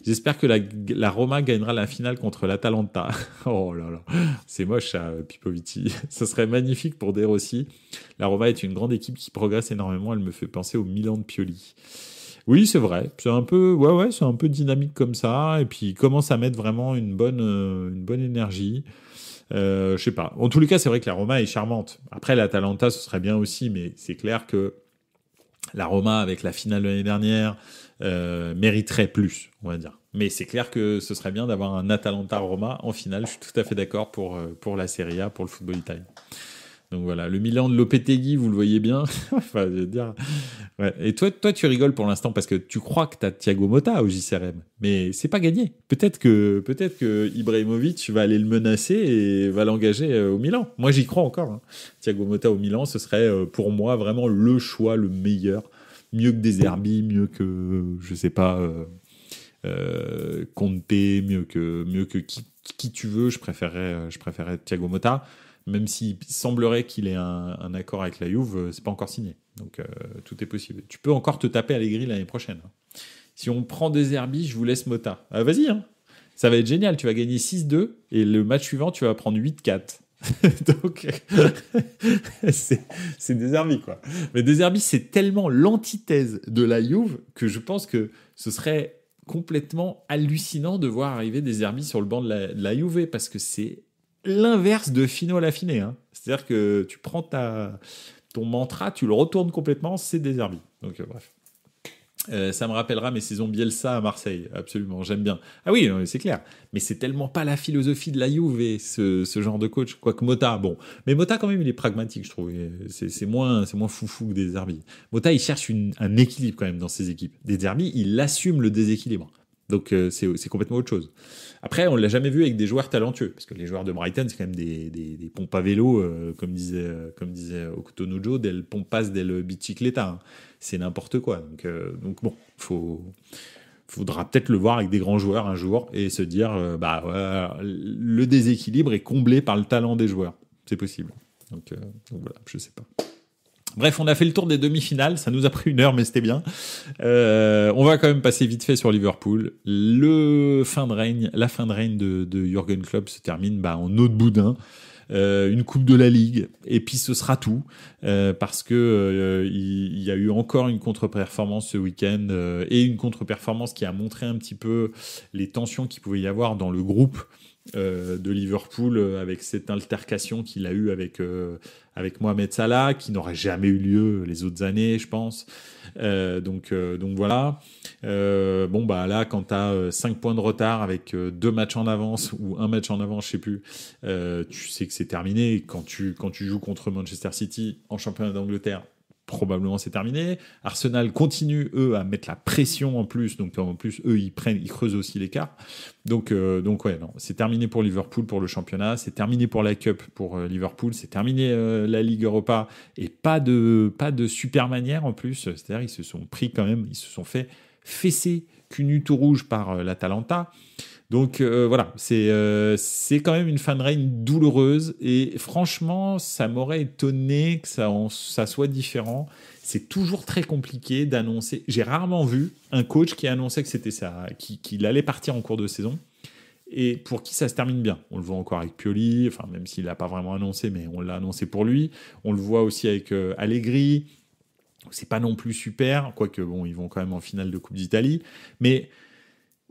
J'espère que la Roma gagnera la finale contre l'Atalanta. Oh là là, c'est moche ça, Pipovici. Ça serait magnifique pour De Rossi. La Roma est une grande équipe qui progresse énormément. Elle me fait penser au Milan de Pioli. Oui, c'est vrai. C'est un peu, c'est un peu dynamique comme ça. Et puis il commence à mettre vraiment une bonne énergie. Je sais pas. En tous les cas, c'est vrai que la Roma est charmante. Après, l'Atalanta, ce serait bien aussi, mais c'est clair que la Roma, avec la finale de l'année dernière, mériterait plus, on va dire. Mais c'est clair que ce serait bien d'avoir un Atalanta-Roma en finale. Je suis tout à fait d'accord pour la Serie A, pour le football italien. Donc voilà, le Milan de Lopetegui, vous le voyez bien. Enfin, je veux dire. Ouais. Et toi, tu rigoles pour l'instant parce que tu crois que tu as Thiago Motta au JCRM, mais c'est pas gagné. Peut-être que Ibrahimovic va aller le menacer et va l'engager au Milan. Moi, j'y crois encore. Thiago Motta au Milan, ce serait pour moi vraiment le choix, le meilleur. Mieux que des Zerbi, mieux que, je sais pas, Conte, mieux que qui tu veux. Je préférerais Thiago Motta. Même s'il semblerait qu'il ait un accord avec la Juve, c'est pas encore signé. Donc tout est possible. Tu peux encore te taper Allegri l'année prochaine. Si on prend des Zerbi, je vous laisse Motta. Vas-y, ça va être génial. Tu vas gagner 6-2 et le match suivant, tu vas prendre 8-4. Donc c'est des Zerbi, quoi. Mais des Zerbi, c'est tellement l'antithèse de la Juve que je pense que ce serait complètement hallucinant de voir arriver des Zerbi sur le banc de la Juve parce que c'est l'inverse de fino à la fine. C'est-à-dire que tu prends ton mantra, tu le retournes complètement, c'est des Zerbi. Donc bref. Ça me rappellera mes saisons Bielsa à Marseille, absolument, j'aime bien. Ah oui, c'est clair, mais c'est tellement pas la philosophie de la Juve, ce genre de coach. Quoique Motta, bon, mais Motta quand même il est pragmatique, je trouve. C'est moins foufou que des Zerbi. Motta il cherche un équilibre quand même dans ses équipes. Des Zerbi, il assume le déséquilibre. Donc c'est complètement autre chose. Après, on l'a jamais vu avec des joueurs talentueux, parce que les joueurs de Brighton, c'est quand même des pompes à vélo, comme disait Okutonujo, del pompas del bicicleta. C'est n'importe quoi. Donc bon, faudra peut-être le voir avec des grands joueurs un jour et se dire, le déséquilibre est comblé par le talent des joueurs. C'est possible. Donc voilà, je sais pas. Bref, on a fait le tour des demi-finales. Ça nous a pris 1 heure, mais c'était bien. On va quand même passer vite fait sur Liverpool. La fin de règne de Jürgen Klopp se termine en eau de boudin. Une coupe de la Ligue, et puis ce sera tout, parce que il y a eu encore une contre-performance ce week-end, et une contre-performance qui a montré un petit peu les tensions qu'il pouvait y avoir dans le groupe de Liverpool avec cette altercation qu'il a eue avec Mohamed Salah, qui n'aurait jamais eu lieu les autres années, je pense. Donc voilà. Bon, bah là, quand tu as 5 points de retard avec 2 matchs en avance ou un match en avance, je sais plus, tu sais que c'est terminé. Quand tu joues contre Manchester City en championnat d'Angleterre, probablement c'est terminé. Arsenal continue, eux, à mettre la pression en plus. Donc en plus, eux, ils creusent aussi l'écart. Donc ouais, non, c'est terminé pour Liverpool pour le championnat, c'est terminé pour la Cup pour Liverpool, c'est terminé la Ligue Europa, et pas de super manière en plus. C'est-à-dire ils se sont fait fesser cul tout rouge par l'Atalanta. Donc voilà, c'est quand même une fan reign douloureuse, et franchement, ça m'aurait étonné que ça soit différent. C'est toujours très compliqué d'annoncer. J'ai rarement vu un coach qui annonçait que c'était ça, qu'il allait partir en cours de saison, et pour qui ça se termine bien. On le voit encore avec Pioli, enfin même s'il l'a pas vraiment annoncé, mais on l'a annoncé pour lui. On le voit aussi avec Allegri. C'est pas non plus super, quoique bon, ils vont quand même en finale de Coupe d'Italie, mais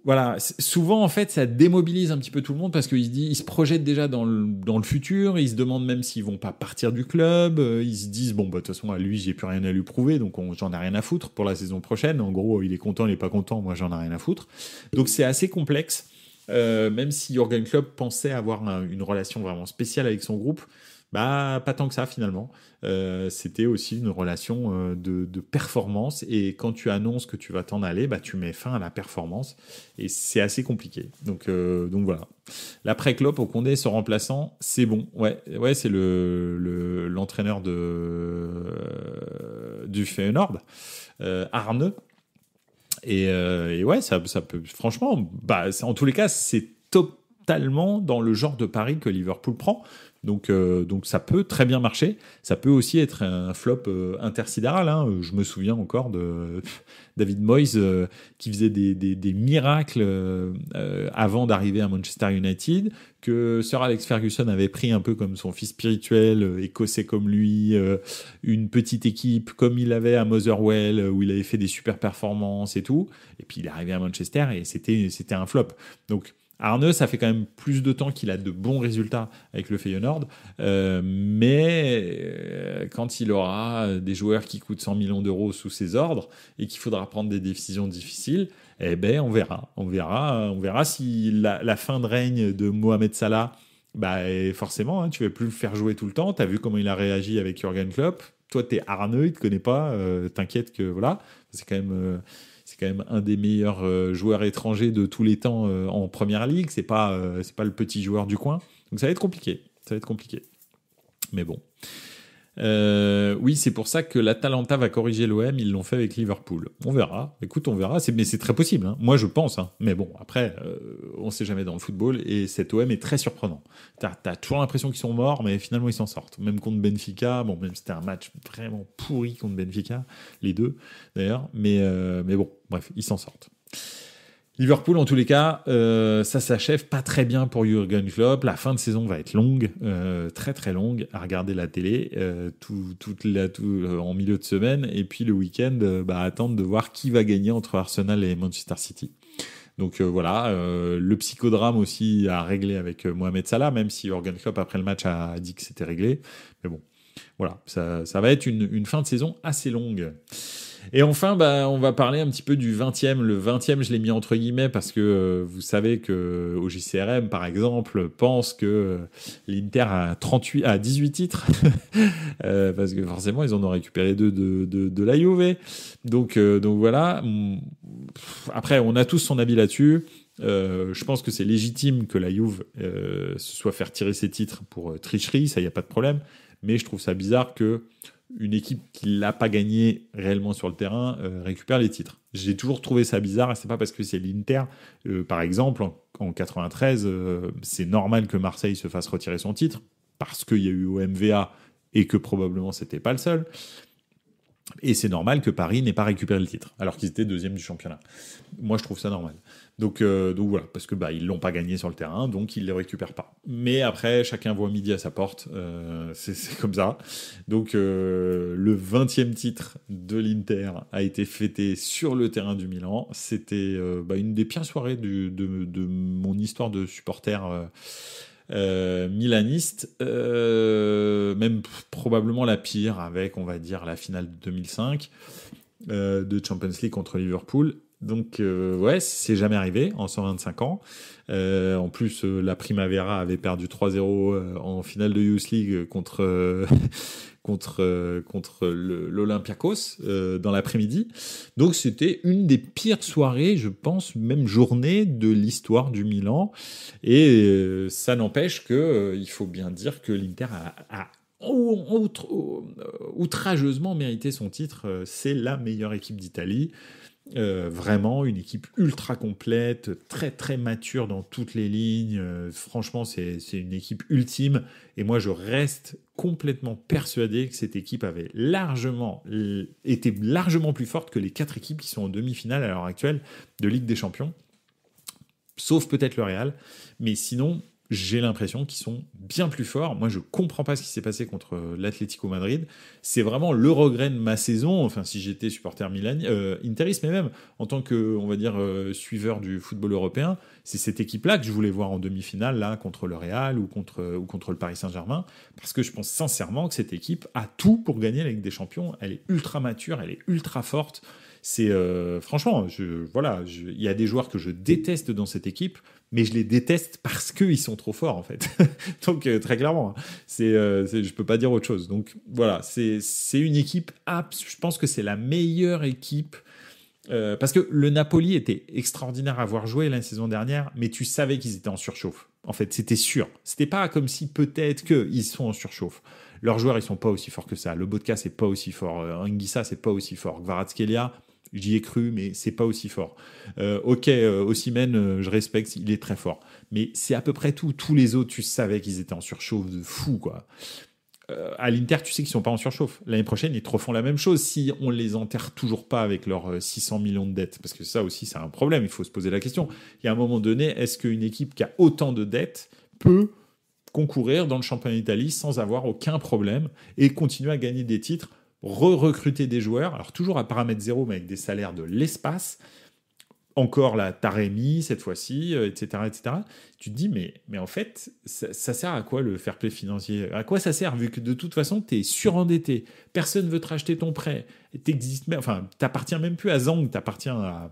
voilà, souvent en fait ça démobilise un petit peu tout le monde, parce qu'ils se projettent déjà dans le futur, ils se demandent même s'ils vont pas partir du club, ils se disent bon bah de toute façon à lui j'ai plus rien à lui prouver, donc j'en ai rien à foutre pour la saison prochaine. En gros, il est content, il est pas content, moi j'en ai rien à foutre. Donc c'est assez complexe, même si Jürgen Klopp pensait avoir une relation vraiment spéciale avec son groupe. Bah, pas tant que ça finalement. C'était aussi une relation de performance, et quand tu annonces que tu vas t'en aller, bah, tu mets fin à la performance, et c'est assez compliqué. Donc voilà. L'après Klopp au Condé, son remplaçant, c'est bon. Ouais, c'est l'entraîneur du Feyenoord, Arne. Et ouais, ça peut, franchement, bah, en tous les cas, c'est totalement dans le genre de pari que Liverpool prend. Donc ça peut très bien marcher. Ça peut aussi être un flop intersidéral. Hein. Je me souviens encore de David Moyes qui faisait des miracles avant d'arriver à Manchester United, que Sir Alex Ferguson avait pris un peu comme son fils spirituel, écossais comme lui, une petite équipe comme il avait à Motherwell, où il avait fait des super performances et tout. Et puis il est arrivé à Manchester et c'était un flop. Donc Arne, ça fait quand même plus de temps qu'il a de bons résultats avec le Feyenoord, mais quand il aura des joueurs qui coûtent 100 millions d'euros sous ses ordres et qu'il faudra prendre des décisions difficiles, eh ben on verra si la fin de règne de Mohamed Salah, bah forcément, hein, tu vas plus le faire jouer tout le temps. T'as vu comment il a réagi avec Jürgen Klopp. Toi, t'es Arne, il te connaît pas, t'inquiète que voilà, c'est quand même un des meilleurs joueurs étrangers de tous les temps en première ligue. C'est pas le petit joueur du coin. Donc ça va être compliqué. Mais bon. Oui, c'est pour ça que l'Atalanta va corriger l'OM. Ils l'ont fait avec Liverpool. On verra. Écoute, on verra. Mais c'est très possible. Hein. Moi, je pense. Hein. Mais bon, après, on sait jamais dans le football. Et cet OM est très surprenant. T'as toujours l'impression qu'ils sont morts, mais finalement, ils s'en sortent. Même contre Benfica. Bon, même si c'était un match vraiment pourri contre Benfica. Les deux, d'ailleurs. Mais bon, bref, ils s'en sortent. Liverpool, en tous les cas, ça s'achève pas très bien pour Jürgen Klopp. La fin de saison va être longue, très très longue, à regarder la télé en milieu de semaine, et puis le week-end, attendre de voir qui va gagner entre Arsenal et Manchester City. Donc voilà, le psychodrame aussi à régler avec Mohamed Salah, même si Jürgen Klopp après le match a dit que c'était réglé. Mais bon, voilà, ça va être une fin de saison assez longue. Et enfin, on va parler un petit peu du 20e. Le 20e, je l'ai mis entre guillemets parce que vous savez que au JCRM, par exemple, pense que l'Inter a 18 titres. Parce que forcément, ils en ont récupéré 2 de la Juve. Donc voilà. Après, on a tous son avis là-dessus. Je pense que c'est légitime que la Juve se soit fait retirer ses titres pour tricherie. Ça, il n'y a pas de problème. Mais je trouve ça bizarre que une équipe qui l'a pas gagné réellement sur le terrain récupère les titres. J'ai toujours trouvé ça bizarre, et c'est pas parce que c'est l'Inter. Par exemple, en 93, c'est normal que Marseille se fasse retirer son titre parce qu'il y a eu au MVA et que probablement c'était pas le seul. Et c'est normal que Paris n'ait pas récupéré le titre, alors qu'ils étaient deuxième du championnat. Moi, je trouve ça normal. Donc voilà, parce que ils l'ont pas gagné sur le terrain, donc ils le récupèrent pas. Mais après, chacun voit midi à sa porte, c'est comme ça. Donc le 20e titre de l'Inter a été fêté sur le terrain du Milan. C'était une des pires soirées de mon histoire de supporter milaniste, même probablement la pire, avec, on va dire, la finale de 2005 de Champions League contre Liverpool. Donc, ouais, c'est jamais arrivé en 125 ans. En plus, la Primavera avait perdu 3-0 en finale de Youth League contre l'Olympiakos dans l'après-midi. Donc, c'était une des pires soirées, je pense, même journée de l'histoire du Milan. Et ça n'empêche que il faut bien dire que l'Inter a outrageusement mérité son titre. C'est la meilleure équipe d'Italie. Vraiment une équipe ultra complète, très très mature dans toutes les lignes. Franchement, c'est une équipe ultime. Et moi, je reste complètement persuadé que cette équipe avait été largement plus forte que les 4 équipes qui sont en demi-finale à l'heure actuelle de Ligue des Champions. Sauf peut-être le Real. Mais sinon, j'ai l'impression qu'ils sont bien plus forts. Moi, je comprends pas ce qui s'est passé contre l'Atlético Madrid. C'est vraiment le regret de ma saison. Enfin, si j'étais supporter interiste, mais même en tant que, on va dire, suiveur du football européen, c'est cette équipe-là que je voulais voir en demi-finale, là, contre le Real ou contre le Paris Saint-Germain, parce que je pense sincèrement que cette équipe a tout pour gagner la Ligue des Champions. Elle est ultra mature, elle est ultra forte. C'est franchement, il y a des joueurs que je déteste dans cette équipe, mais je les déteste parce qu'ils sont trop forts, en fait. Donc, très clairement, je peux pas dire autre chose. Donc, voilà, c'est une équipe, je pense que c'est la meilleure équipe, parce que le Napoli était extraordinaire à voir jouer la saison dernière, mais tu savais qu'ils étaient en surchauffe. En fait, c'était sûr. C'était pas comme si peut-être qu'ils sont en surchauffe. Leurs joueurs, ils sont pas aussi forts que ça. Lobotka, c'est pas aussi fort. Anguissa, c'est pas aussi fort. Kvaratskhelia, j'y ai cru, mais c'est pas aussi fort. Osimhen, je respecte, il est très fort. Mais c'est à peu près tout. Tous les autres, tu savais qu'ils étaient en surchauffe de fou, quoi. À l'Inter, tu sais qu'ils sont pas en surchauffe. L'année prochaine, ils te refont la même chose si on les enterre toujours pas avec leurs 600 millions de dettes. Parce que ça aussi, c'est un problème. Il faut se poser la question. Il y a un moment donné, est-ce qu'une équipe qui a autant de dettes peut concourir dans le championnat d'Italie sans avoir aucun problème et continuer à gagner des titres, recruter des joueurs, alors toujours à paramètre zéro, mais avec des salaires de l'espace, encore la Taremi cette fois-ci, etc., etc. Tu te dis, mais en fait, ça sert à quoi le fair play financier? À quoi ça sert, vu que de toute façon, tu es surendetté, personne ne veut te racheter ton prêt, t'appartiens même plus à Zang, t'appartiens à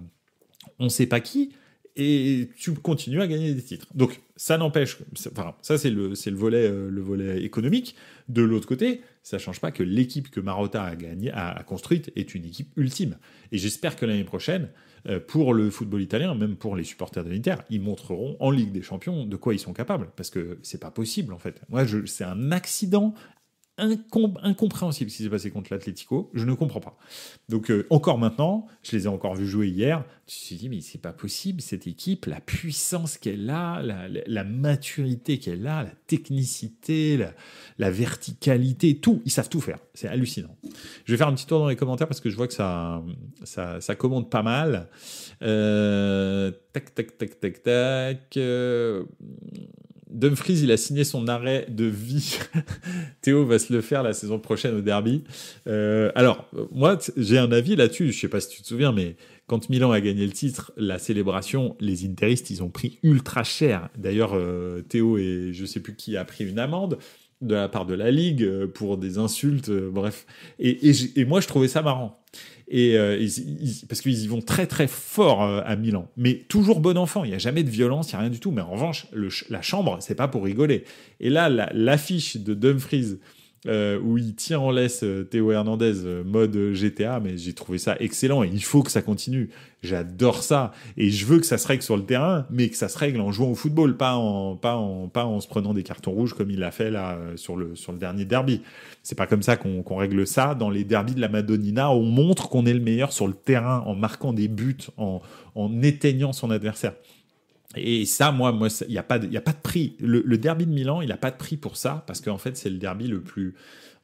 on sait pas qui, et tu continues à gagner des titres. Donc, ça n'empêche, ça c'est le volet économique. De l'autre côté, ça change pas que l'équipe que Marotta a construite est une équipe ultime. Et j'espère que l'année prochaine, pour le football italien, même pour les supporters de l'Inter, ils montreront en Ligue des Champions de quoi ils sont capables. Parce que c'est pas possible, en fait. Moi, c'est un accident incompréhensible ce qui s'est passé contre l'Atlético, je ne comprends pas. Donc encore maintenant, je les ai encore vus jouer hier, je me suis dit mais c'est pas possible cette équipe, la puissance qu'elle a, la maturité qu'elle a, la technicité, la verticalité, tout, ils savent tout faire, c'est hallucinant. Je vais faire un petit tour dans les commentaires parce que je vois que ça commente pas mal. Tac. Dumfries, il a signé son arrêt de vie. Théo va se le faire la saison prochaine au derby. Alors, moi, j'ai un avis là-dessus. Je ne sais pas si tu te souviens, mais quand Milan a gagné le titre, la célébration, les interistes, ils ont pris ultra cher. D'ailleurs, Théo et je ne sais plus qui a pris une amende de la part de la Ligue pour des insultes, bref. Et moi, je trouvais ça marrant. Parce qu'ils y vont très très fort à Milan, mais toujours bon enfant, il n'y a jamais de violence, il n'y a rien du tout, mais en revanche, la chambre, c'est pas pour rigoler. Et là, l'affiche de Dumfries, où il tient en laisse Théo Hernandez mode GTA, mais j'ai trouvé ça excellent et il faut que ça continue. J'adore ça et je veux que ça se règle sur le terrain, mais que ça se règle en jouant au football, pas en se prenant des cartons rouges comme il l'a fait là sur le dernier derby. C'est pas comme ça qu'on règle ça. Dans les derbys de la Madonnina, on montre qu'on est le meilleur sur le terrain en marquant des buts, en éteignant son adversaire. Et ça, moi, il y a pas de prix. Le derby de Milan, il a pas de prix pour ça, parce qu'en fait, c'est le derby le plus,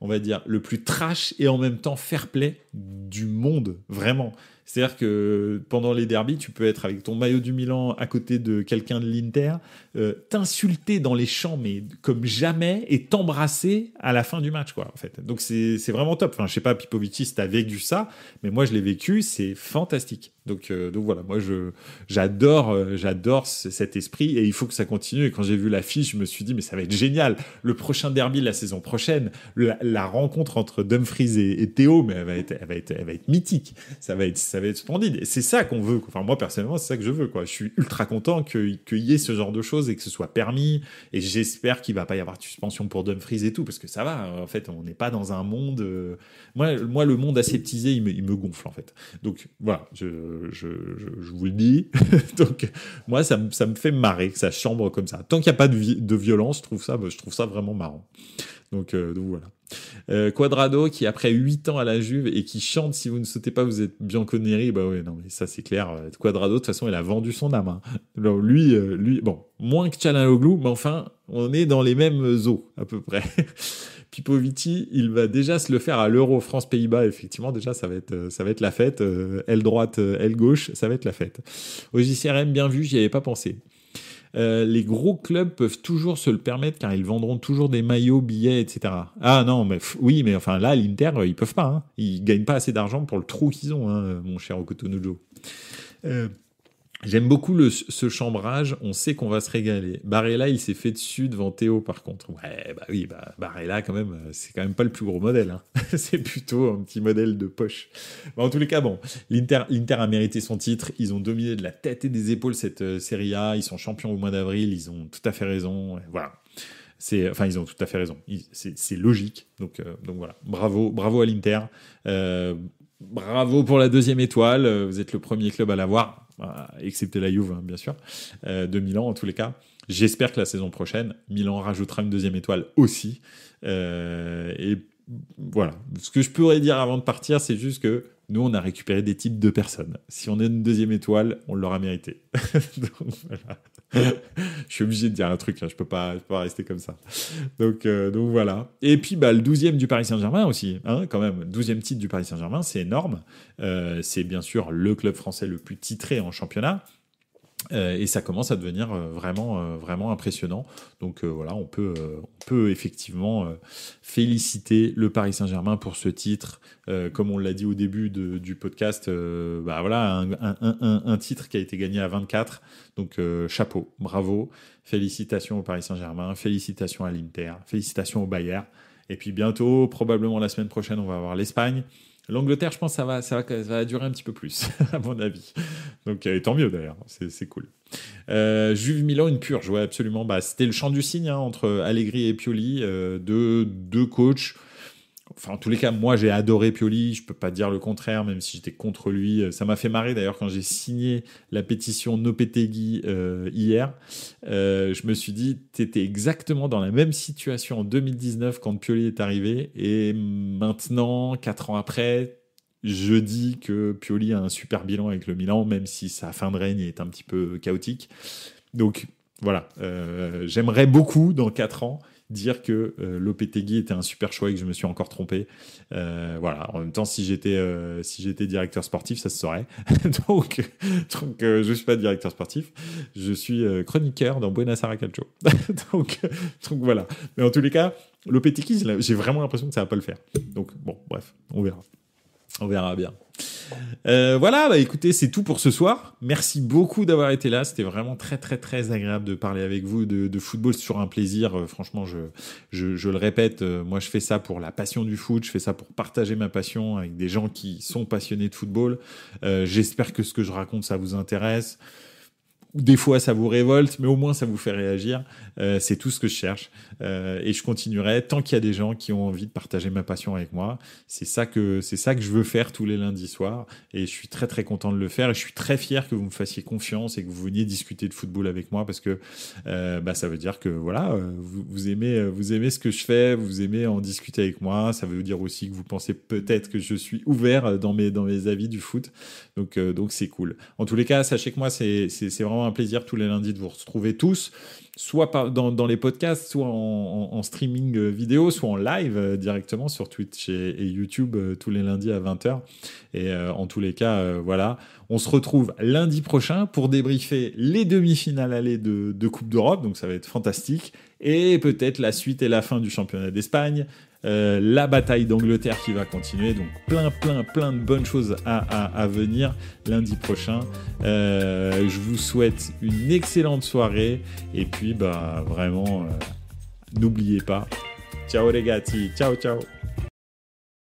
on va dire, le plus trash et en même temps fair play du monde, vraiment. C'est-à-dire que pendant les derbies, tu peux être avec ton maillot du Milan à côté de quelqu'un de l'Inter, t'insulter dans les champs, mais comme jamais, et t'embrasser à la fin du match, quoi, en fait. Donc c'est vraiment top. Enfin, je sais pas, Pipovici, si t'as vécu ça, mais moi je l'ai vécu, c'est fantastique. Donc voilà, moi j'adore cet esprit et il faut que ça continue. Et quand j'ai vu l'affiche, je me suis dit mais ça va être génial. Le prochain derby de la saison prochaine, la rencontre entre Dumfries et Théo, mais elle va être mythique. Ça va être splendide. Et c'est ça qu'on veut. Enfin moi personnellement, c'est ça que je veux, quoi. Je suis ultra content qu'il y ait ce genre de choses et que ce soit permis. Et j'espère qu'il va pas y avoir de suspension pour Dumfries et tout, parce que ça va. En fait, on n'est pas dans un monde. Moi, le monde aseptisé, il me gonfle en fait. Donc voilà, je vous le dis. Donc moi, ça me fait marrer que ça chambre comme ça. Tant qu'il n'y a pas de violence, je trouve ça vraiment marrant. Donc voilà. Quadrado qui après 8 ans à la Juve et qui chante si vous ne sautez pas vous êtes Bianconeri, bah ouais, non mais ça c'est clair. Quadrado de toute façon il a vendu son âme, hein. Alors, lui bon, moins que Çalhanoğlu, mais enfin on est dans les mêmes eaux à peu près. Pipovici, il va déjà se le faire à l'Euro France-Pays-Bas. Effectivement, déjà, ça va être la fête. Aile droite, aile gauche, ça va être la fête. Au JCRM, bien vu, j'y avais pas pensé. Les gros clubs peuvent toujours se le permettre car ils vendront toujours des maillots, billets, etc. Ah non, mais oui, mais enfin là, l'Inter, ils peuvent pas. Hein. Ils gagnent pas assez d'argent pour le trou qu'ils ont, hein, mon cher Okotonujo. J'aime beaucoup ce chambrage, on sait qu'on va se régaler. Barella, il s'est fait dessus devant Théo, par contre. Ouais, bah oui, Barella, quand même, c'est quand même pas le plus gros modèle. Hein. C'est plutôt un petit modèle de poche. Bah, en tous les cas, bon, l'Inter a mérité son titre. Ils ont dominé de la tête et des épaules cette Serie A. Ils sont champions au mois d'avril. Ils ont tout à fait raison. Voilà. Ils ont tout à fait raison. C'est logique. Donc voilà. Bravo à l'Inter. Bravo pour la 2e étoile. Vous êtes le premier club à l'avoir. Excepté la Juve, hein, bien sûr, de Milan en tous les cas. J'espère que la saison prochaine, Milan rajoutera une 2e étoile aussi. Et voilà. Ce que je pourrais dire avant de partir, c'est juste que nous, on a récupéré des titres de personnes. Si on a une 2e étoile, on l'aura mérité. Donc, voilà. Je suis obligé de dire un truc, hein, je peux pas rester comme ça. Donc voilà. Et puis le 12e du Paris Saint-Germain aussi, hein, quand même. 12e titre du Paris Saint-Germain, c'est énorme. C'est bien sûr le club français le plus titré en championnat. Et ça commence à devenir vraiment impressionnant. Donc voilà, on peut effectivement féliciter le Paris Saint-Germain pour ce titre. Comme on l'a dit au début du podcast, voilà, un titre qui a été gagné à 24. Donc chapeau, bravo, félicitations au Paris Saint-Germain, félicitations à l'Inter, félicitations au Bayern. Et puis bientôt, probablement la semaine prochaine, on va avoir l'Espagne. L'Angleterre, je pense que ça va durer un petit peu plus, à mon avis. Donc, tant mieux d'ailleurs, c'est cool. Juve Milan, une purge, ouais, absolument. C'était le chant du cygne, hein, entre Allegri et Pioli, deux coachs. Enfin, en tous les cas, moi, j'ai adoré Pioli. Je peux pas dire le contraire, même si j'étais contre lui. Ça m'a fait marrer, d'ailleurs, quand j'ai signé la pétition Lopetegui hier. Je me suis dit, t'étais exactement dans la même situation en 2019 quand Pioli est arrivé. Et maintenant, 4 ans après, je dis que Pioli a un super bilan avec le Milan, même si sa fin de règne est un petit peu chaotique. Donc, voilà. J'aimerais beaucoup, dans 4 ans, dire que Lopetegui était un super choix et que je me suis encore trompé. Voilà. En même temps, si j'étais directeur sportif, ça se saurait. donc je suis pas directeur sportif, je suis chroniqueur dans Buenos Aires Calcio. donc voilà. Mais en tous les cas, Lopetegui, j'ai vraiment l'impression que ça va pas le faire. Donc bon, bref, on verra. On verra bien. Voilà, écoutez, c'est tout pour ce soir. Merci beaucoup d'avoir été là. C'était vraiment très, très, très agréable de parler avec vous de football. C'est toujours un plaisir. Franchement, je le répète, moi, je fais ça pour la passion du foot. Je fais ça pour partager ma passion avec des gens qui sont passionnés de football. J'espère que ce que je raconte, ça vous intéresse. Des fois, ça vous révolte, mais au moins, ça vous fait réagir. C'est tout ce que je cherche. Et je continuerai tant qu'il y a des gens qui ont envie de partager ma passion avec moi. C'est ça que je veux faire tous les lundis soirs. Et je suis très, très content de le faire. Et je suis très fier que vous me fassiez confiance et que vous veniez discuter de football avec moi parce que ça veut dire que voilà, vous aimez ce que je fais, vous aimez en discuter avec moi. Ça veut dire aussi que vous pensez peut-être que je suis ouvert dans mes avis du foot. Donc c'est cool. En tous les cas, sachez que moi, c'est vraiment un plaisir tous les lundis de vous retrouver tous. soit dans les podcasts, soit en streaming vidéo, soit en live directement sur Twitch et YouTube tous les lundis à 20h. Et en tous les cas, voilà, on se retrouve lundi prochain pour débriefer les demi-finales allées de Coupe d'Europe, donc ça va être fantastique, et peut-être la suite et la fin du championnat d'Espagne, la bataille d'Angleterre qui va continuer, donc plein de bonnes choses à venir lundi prochain. Je vous souhaite une excellente soirée, et puis vraiment, n'oubliez pas, ciao les gars, ciao.